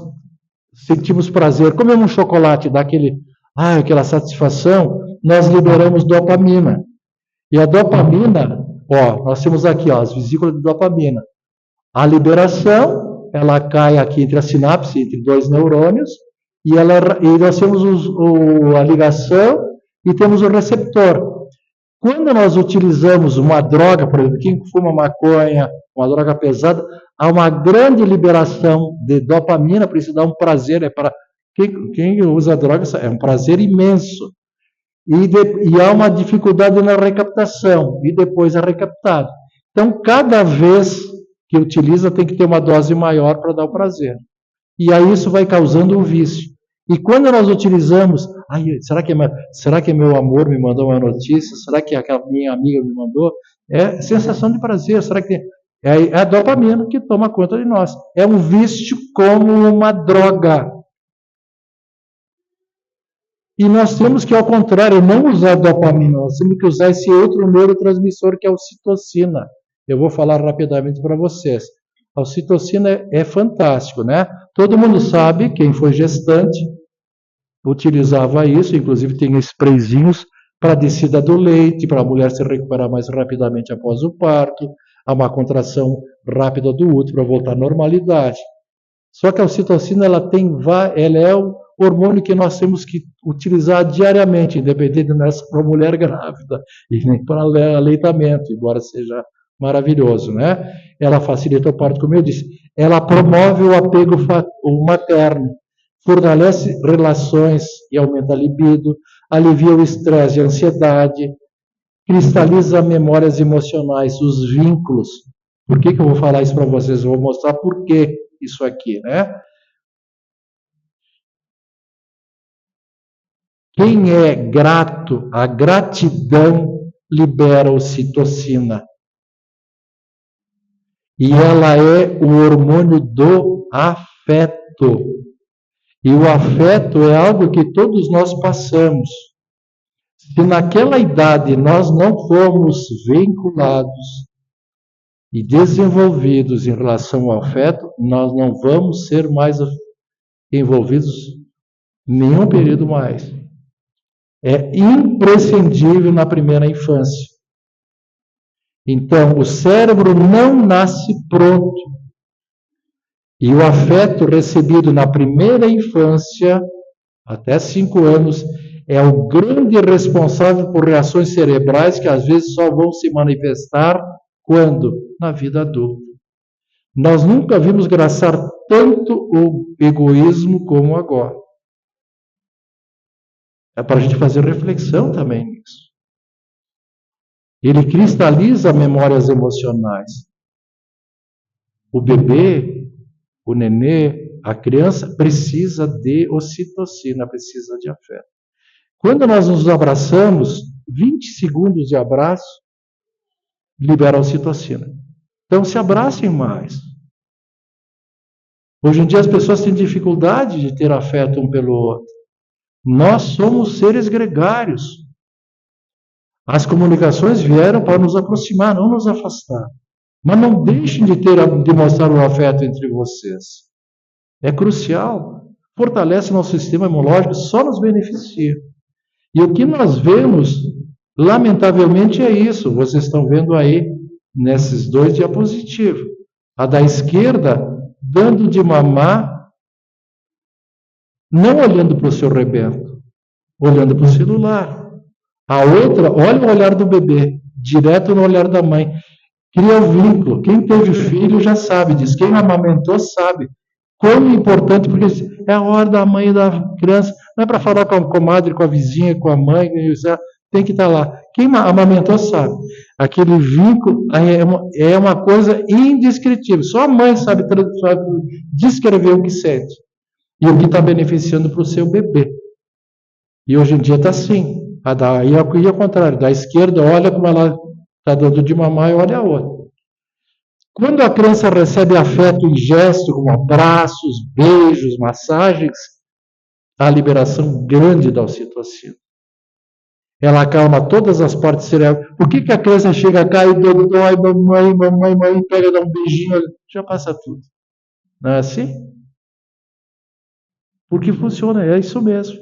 [SPEAKER 1] sentimos prazer, comemos um chocolate, dá aquela satisfação, nós liberamos dopamina. E a dopamina, ó, nós temos aqui, ó, as vesículas de dopamina. A liberação, ela cai aqui entre a sinapse, entre dois neurônios, e nós temos a ligação e temos o receptor. Quando nós utilizamos uma droga, por exemplo, quem fuma maconha, uma droga pesada, há uma grande liberação de dopamina, por isso dá um prazer, quem usa droga é um prazer imenso. E há uma dificuldade na recaptação, e depois é recaptado. Então, cada vez que utiliza, tem que ter uma dose maior para dar o prazer. E aí isso vai causando um vício. E quando nós utilizamos, será que meu amor me mandou uma notícia? Será que aquela minha amiga me mandou? É sensação de prazer. Será que é a dopamina que toma conta de nós? É um vício como uma droga. E nós temos que, ao contrário, não usar dopamina, nós temos que usar esse outro neurotransmissor que é a ocitocina. Eu vou falar rapidamente para vocês. A ocitocina é fantástico, né? Todo mundo sabe, quem foi gestante, utilizava isso, inclusive tem sprayzinhos para a descida do leite, para a mulher se recuperar mais rapidamente após o parto, há uma contração rápida do útero para voltar à normalidade. Só que a ocitocina, ela é o hormônio que nós temos que utilizar diariamente, independente de não ser para a mulher grávida e nem para aleitamento, embora seja maravilhoso, né? Ela facilita o parto, como eu disse. Ela promove o apego materno, fortalece relações e aumenta a libido, alivia o estresse e a ansiedade, cristaliza memórias emocionais, os vínculos. Por que eu vou falar isso para vocês? Eu vou mostrar por que isso aqui, né? Quem é grato, a gratidão libera ocitocina. E ela é o hormônio do afeto. E o afeto é algo que todos nós passamos. Se naquela idade nós não formos vinculados e desenvolvidos em relação ao afeto, nós não vamos ser mais envolvidos em nenhum período mais. É imprescindível na primeira infância. Então, o cérebro não nasce pronto. E o afeto recebido na primeira infância, até 5 anos, é o grande responsável por reações cerebrais que às vezes só vão se manifestar quando? Na vida adulta. Nós nunca vimos graçar tanto o egoísmo como agora. É para a gente fazer reflexão também nisso. Ele cristaliza memórias emocionais. O bebê, o nenê, a criança precisa de ocitocina, precisa de afeto. Quando nós nos abraçamos, 20 segundos de abraço libera a ocitocina. Então se abracem mais. Hoje em dia as pessoas têm dificuldade de ter afeto um pelo outro. Nós somos seres gregários. As comunicações vieram para nos aproximar, não nos afastar. Mas não deixem de mostrar o afeto entre vocês. É crucial. Fortalece nosso sistema imunológico, só nos beneficia. E o que nós vemos, lamentavelmente, é isso. Vocês estão vendo aí, nesses 2 diapositivos. A da esquerda, dando de mamar, não olhando para o seu rebento, olhando para o celular. A outra, olha o olhar do bebê, direto no olhar da mãe. Cria o vínculo. Quem teve filho já sabe disso. Quem amamentou sabe. Como importante, porque é a hora da mãe e da criança, não é para falar com a comadre, com a vizinha, com a mãe, tem que estar lá. Quem amamentou sabe. Aquele vínculo é uma coisa indescritível. Só a mãe sabe descrever o que sente e o que está beneficiando para o seu bebê. E hoje em dia está assim. E ao contrário, da esquerda, olha como ela está dando de mamar e olha a outra. Quando a criança recebe afeto em gesto, como abraços, beijos, massagens, há liberação grande da ocitocina. Ela acalma todas as partes cerebrais. Por que a criança chega cá e dói, mamãe, pega, dá um beijinho, já passa tudo? Não é assim? Porque funciona, é isso mesmo.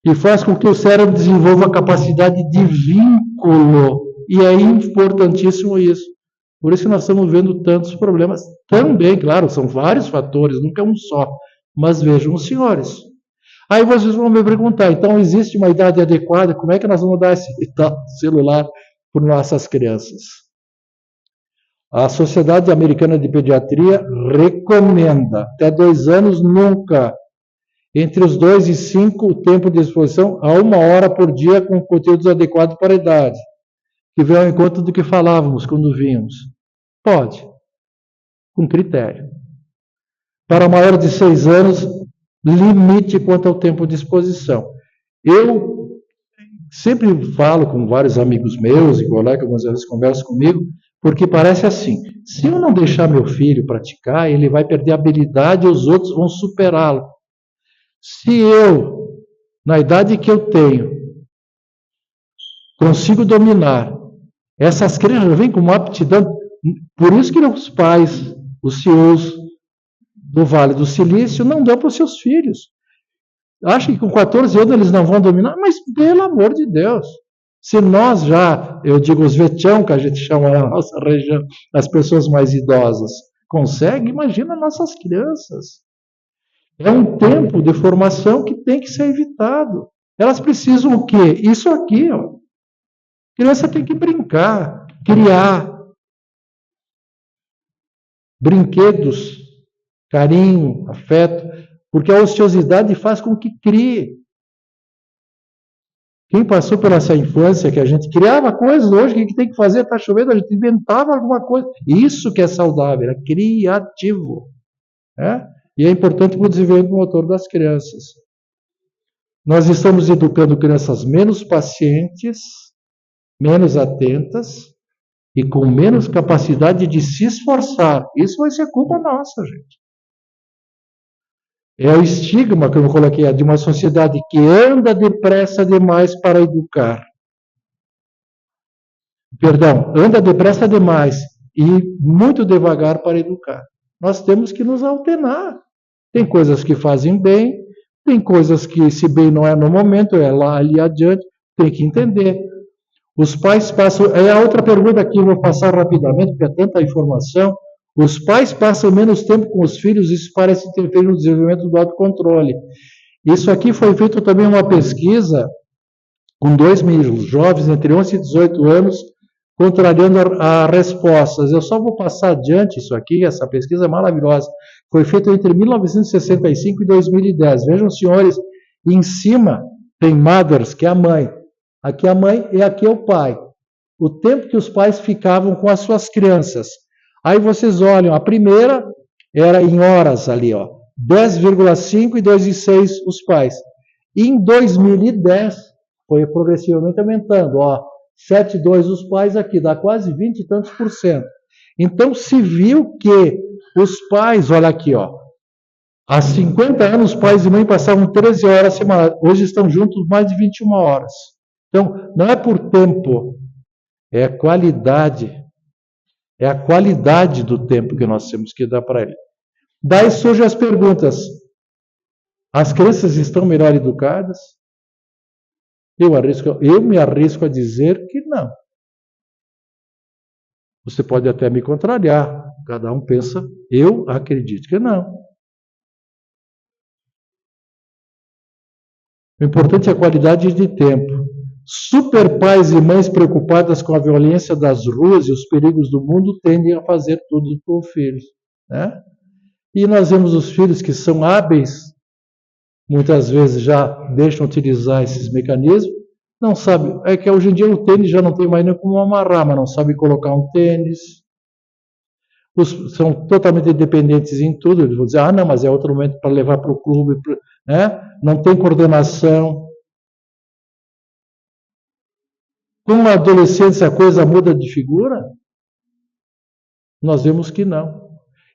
[SPEAKER 1] E faz com que o cérebro desenvolva a capacidade de vínculo. E é importantíssimo isso. Por isso que nós estamos vendo tantos problemas. Também, claro, são vários fatores, nunca é um só. Mas vejam os senhores. Aí vocês vão me perguntar, então existe uma idade adequada? Como é que nós vamos dar esse celular para nossas crianças? A Sociedade Americana de Pediatria recomenda até 2 anos nunca. Entre os 2 e 5, o tempo de exposição a 1 hora por dia com conteúdos adequados para a idade. Que vem ao encontro do que falávamos quando vimos. Pode, com critério. Para maior de 6 anos, limite quanto ao tempo de exposição. Eu sempre falo com vários amigos meus e colegas, algumas vezes conversam comigo, porque parece assim, se eu não deixar meu filho praticar, ele vai perder a habilidade e os outros vão superá-lo. Se eu, na idade que eu tenho, consigo dominar, essas crianças vêm com uma aptidão, por isso que os pais, os CEOs do Vale do Silício não dão para os seus filhos. Acham que com 14 anos eles não vão dominar, mas pelo amor de Deus, se nós já, eu digo os vetião, que a gente chama na nossa região, as pessoas mais idosas, conseguem, imagina nossas crianças. É um tempo de formação que tem que ser evitado. Elas precisam o quê? Isso aqui, ó. A criança tem que brincar, criar brinquedos, carinho, afeto, porque a ociosidade faz com que crie. Quem passou por essa infância que a gente criava coisas, hoje o que tem que fazer? Está chovendo, a gente inventava alguma coisa. Isso que é saudável, é criativo. Né? E é importante para o desenvolvimento motor das crianças. Nós estamos educando crianças menos pacientes, menos atentas e com menos capacidade de se esforçar. Isso vai ser culpa nossa, gente. É o estigma que eu coloquei, de uma sociedade que anda depressa demais para educar. Perdão, anda depressa demais e muito devagar para educar. Nós temos que nos alternar. Tem coisas que fazem bem, tem coisas que, se bem não é no momento, é lá ali adiante, tem que entender. Os pais passam. É a outra pergunta aqui, eu vou passar rapidamente, porque é tanta informação. Os pais passam menos tempo com os filhos, isso parece interferir no desenvolvimento do autocontrole. Isso aqui foi feito também uma pesquisa com 2.000 jovens entre 11 e 18 anos, contrariando as respostas. Eu só vou passar adiante isso aqui, essa pesquisa é maravilhosa. Foi feita entre 1965 e 2010. Vejam, senhores, em cima tem mothers, que é a mãe. Aqui é a mãe e aqui é o pai. O tempo que os pais ficavam com as suas crianças. Aí vocês olham, a primeira era em horas ali, ó, 10,5 e 2,6 os pais. E em 2010 foi progressivamente aumentando, ó, 7,2 os pais aqui, dá quase 20 e tantos %. Então se viu que os pais, olha aqui, ó, há 50 anos os pais e mãe passavam 13 horas semanais, hoje estão juntos mais de 21 horas. Então não é por tempo, é a qualidade. É a qualidade do tempo que nós temos que dar para ele. Daí surgem as perguntas. As crianças estão melhor educadas? Eu me arrisco a dizer que não. Você pode até me contrariar. Cada um pensa, eu acredito que não. O importante é a qualidade de tempo. Super pais e mães preocupadas com a violência das ruas e os perigos do mundo tendem a fazer tudo por filhos, né? E nós vemos os filhos que são hábeis, muitas vezes já deixam utilizar esses mecanismos, não sabe, é que hoje em dia o tênis já não tem mais nem como amarrar, mas não sabe colocar um tênis. São totalmente dependentes em tudo. Eles vão dizer, não, mas é outro momento para levar para o clube, né? Não tem coordenação. Com a adolescência a coisa muda de figura? Nós vemos que não.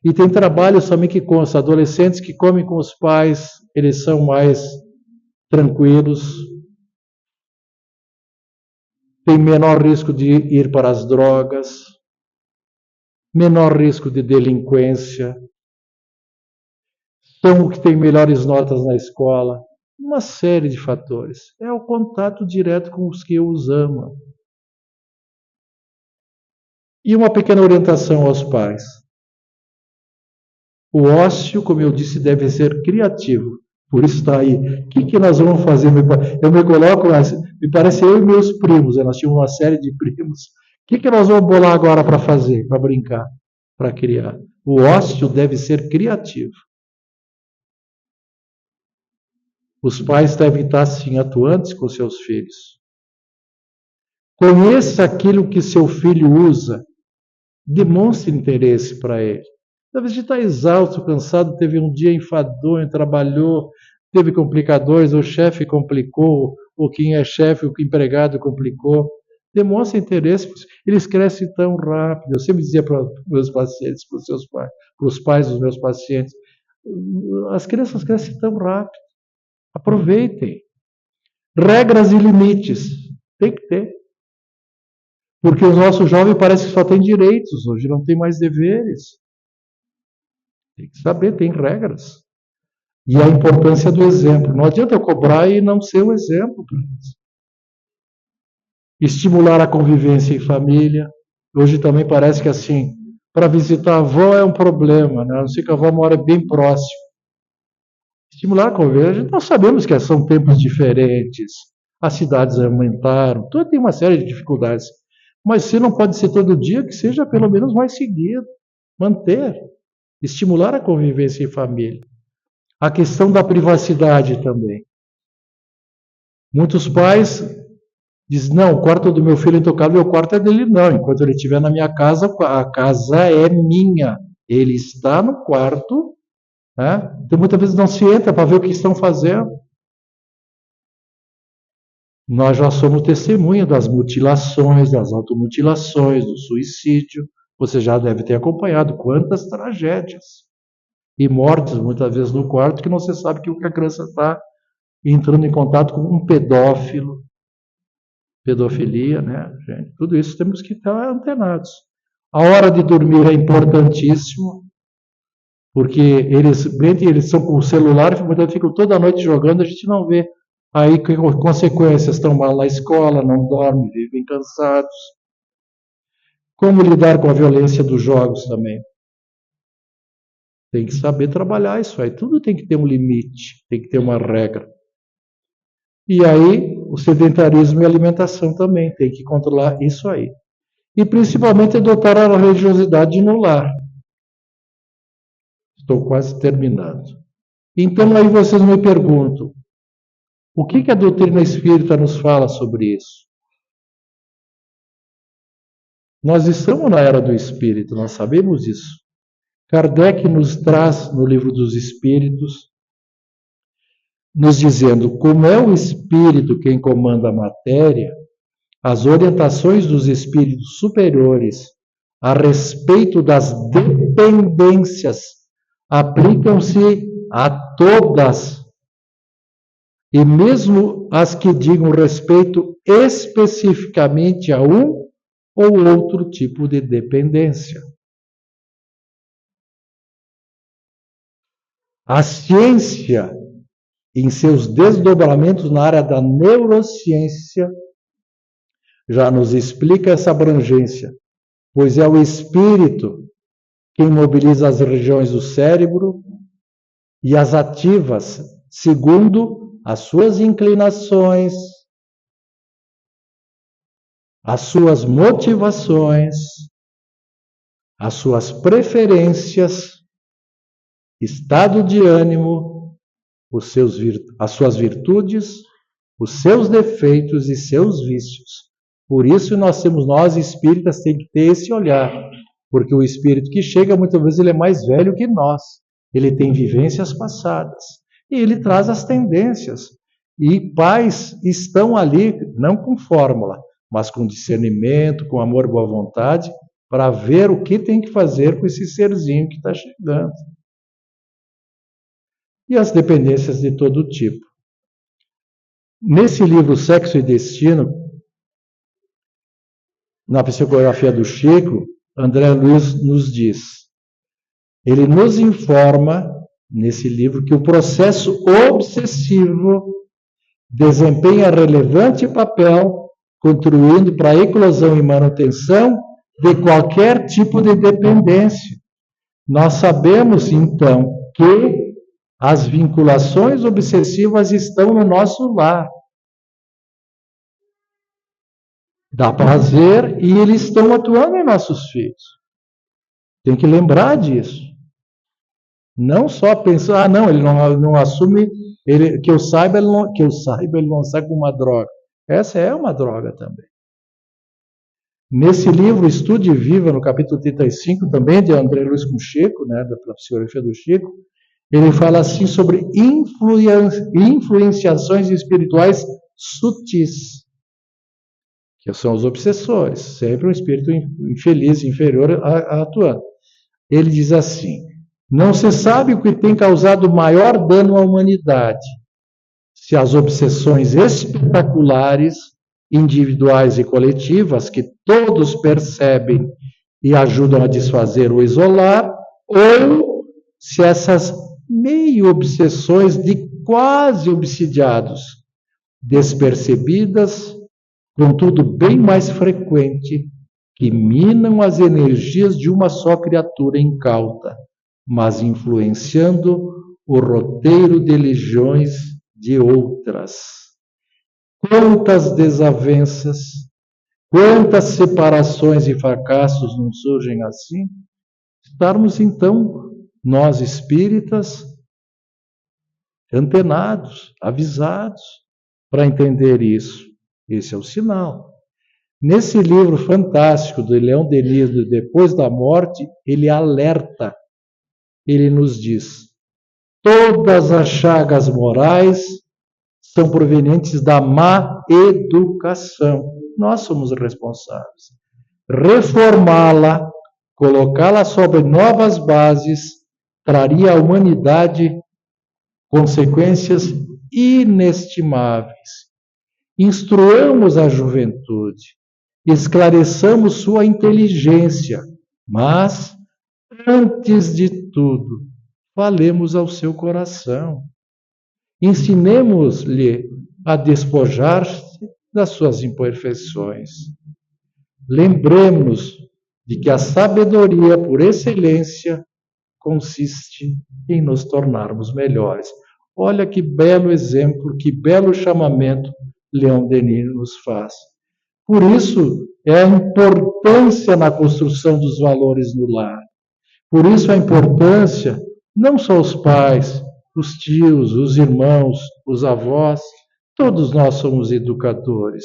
[SPEAKER 1] E tem trabalhos também que constam, adolescentes que comem com os pais, eles são mais tranquilos, têm menor risco de ir para as drogas, menor risco de delinquência, são os que têm melhores notas na escola, uma série de fatores. É o contato direto com os que os amam. E uma pequena orientação aos pais. O ócio, como eu disse, deve ser criativo. Por isso está aí. O que nós vamos fazer? Eu me coloco, me parece eu e meus primos, nós tínhamos uma série de primos. O que nós vamos bolar agora para fazer, para brincar, para criar? O ócio deve ser criativo. Os pais devem estar, sim, atuantes com seus filhos. Conheça aquilo que seu filho usa. Demonstre interesse para ele. Talvez ele está exausto, cansado, teve um dia enfadonho, trabalhou, teve complicadores, o chefe complicou, ou quem é chefe, o empregado complicou. Demonstre interesse, eles crescem tão rápido. Eu sempre dizia para os meus pacientes, para os seus pais, para os pais dos meus pacientes, as crianças crescem tão rápido. Aproveitem. Regras e limites. Tem que ter. Porque o nosso jovem parece que só tem direitos, hoje não tem mais deveres. Tem que saber, tem regras. E a importância do exemplo. Não adianta eu cobrar e não ser o exemplo para eles. Estimular a convivência em família. Hoje também parece que assim, para visitar a avó é um problema, né? A não ser que a avó mora bem próximo. Estimular a convivência, nós sabemos que são tempos diferentes, as cidades aumentaram, tudo tem uma série de dificuldades. Mas se não pode ser todo dia, que seja pelo menos mais seguido. Manter, estimular a convivência em família. A questão da privacidade também. Muitos pais dizem, não, o quarto do meu filho é intocável, o quarto é dele. Não, enquanto ele estiver na minha casa, a casa é minha. Ele está no quarto, né? Então muitas vezes não se entra para ver o que estão fazendo. Nós já somos testemunha das mutilações, das automutilações, do suicídio. Você já deve ter acompanhado quantas tragédias. E mortes, muitas vezes, no quarto, que não se sabe que a criança está entrando em contato com um pedófilo. Pedofilia, né, gente? Tudo isso temos que estar antenados. A hora de dormir é importantíssimo, porque eles são com o celular e muitas vezes ficam toda noite jogando, a gente não vê. Aí, consequências, estão mal na escola, não dormem, vivem cansados. Como lidar com a violência dos jogos também? Tem que saber trabalhar isso aí. Tudo tem que ter um limite, tem que ter uma regra. E aí, o sedentarismo e a alimentação também, tem que controlar isso aí. E principalmente adotar a religiosidade no lar. Estou quase terminando. Então aí vocês me perguntam, o que a doutrina espírita nos fala sobre isso? Nós estamos na era do espírito, nós sabemos disso. Kardec nos traz no Livro dos Espíritos, nos dizendo como é o espírito quem comanda a matéria, as orientações dos espíritos superiores a respeito das dependências aplicam-se a todas, e mesmo as que digam respeito especificamente a um ou outro tipo de dependência. A ciência, em seus desdobramentos na área da neurociência, já nos explica essa abrangência, pois é o espírito quem mobiliza as regiões do cérebro e as ativas segundo as suas inclinações, as suas motivações, as suas preferências estado de ânimo, as suas virtudes, os seus defeitos e seus vícios. Por isso nós espíritas tem que ter esse olhar, porque o espírito que chega muitas vezes ele é mais velho que nós, ele tem vivências passadas e ele traz as tendências. E pais estão ali não com fórmula, mas com discernimento, com amor e boa vontade, para ver o que tem que fazer com esse serzinho que está chegando. E as dependências de todo tipo. Nesse livro Sexo e Destino, na psicografia do Chico, André Luiz nos diz, ele nos informa, nesse livro, que o processo obsessivo desempenha relevante papel contribuindo para a eclosão e manutenção de qualquer tipo de dependência. Nós sabemos, então, que as vinculações obsessivas estão no nosso lar. Dá prazer e eles estão atuando em nossos filhos. Tem que lembrar disso. Não só pensar, não, ele não assume, que eu saiba, ele não sai com uma droga. Essa é uma droga também. Nesse livro, Estude e Viva, no capítulo 35, também de André Luiz com Chico, né, da psicografia do Chico, ele fala assim sobre influenciações espirituais sutis, que são os obsessores, sempre um espírito infeliz, inferior atuando. Ele diz assim, não se sabe o que tem causado maior dano à humanidade, se as obsessões espetaculares, individuais e coletivas, que todos percebem e ajudam a desfazer ou isolar, ou se essas meio obsessões de quase obsidiados, despercebidas, contudo bem mais frequente, que minam as energias de uma só criatura incauta, mas influenciando o roteiro de legiões de outras. Quantas desavenças, quantas separações e fracassos não surgem assim? Estarmos então, nós espíritas, antenados, avisados, para entender isso. Esse é o sinal. Nesse livro fantástico do Leon Denis, Depois da Morte, ele alerta, ele nos diz, todas as chagas morais são provenientes da má educação. Nós somos responsáveis. Reformá-la, colocá-la sobre novas bases, traria à humanidade consequências inestimáveis. Instruamos a juventude, esclareçamos sua inteligência, mas, antes de tudo, falemos ao seu coração. Ensinemos-lhe a despojar-se das suas imperfeições. Lembremos de que a sabedoria por excelência consiste em nos tornarmos melhores. Olha que belo exemplo, que belo chamamento Leon Denis nos faz. Por isso, é a importância na construção dos valores no lar. Por isso, a importância, não só os pais, os tios, os irmãos, os avós, todos nós somos educadores.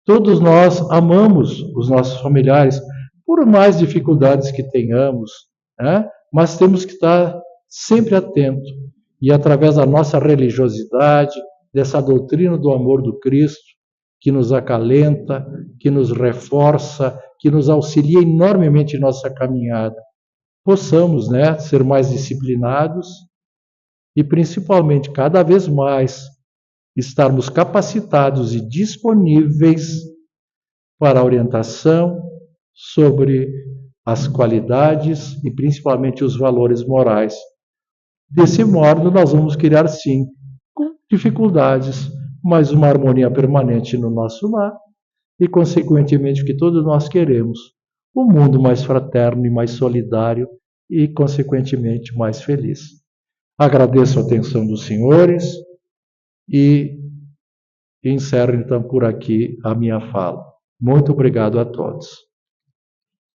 [SPEAKER 1] Todos nós amamos os nossos familiares, por mais dificuldades que tenhamos, né? Mas temos que estar sempre atentos. E através da nossa religiosidade, dessa doutrina do amor do Cristo, que nos acalenta, que nos reforça, que nos auxilia enormemente em nossa caminhada, possamos, né, ser mais disciplinados e, principalmente, cada vez mais, estarmos capacitados e disponíveis para a orientação sobre as qualidades e, principalmente, os valores morais. Desse modo, nós vamos criar, sim, com dificuldades, mas uma harmonia permanente no nosso lar e, consequentemente, o que todos nós queremos, um mundo mais fraterno e mais solidário e, consequentemente, mais feliz. Agradeço a atenção dos senhores e encerro, então, por aqui a minha fala. Muito obrigado a todos.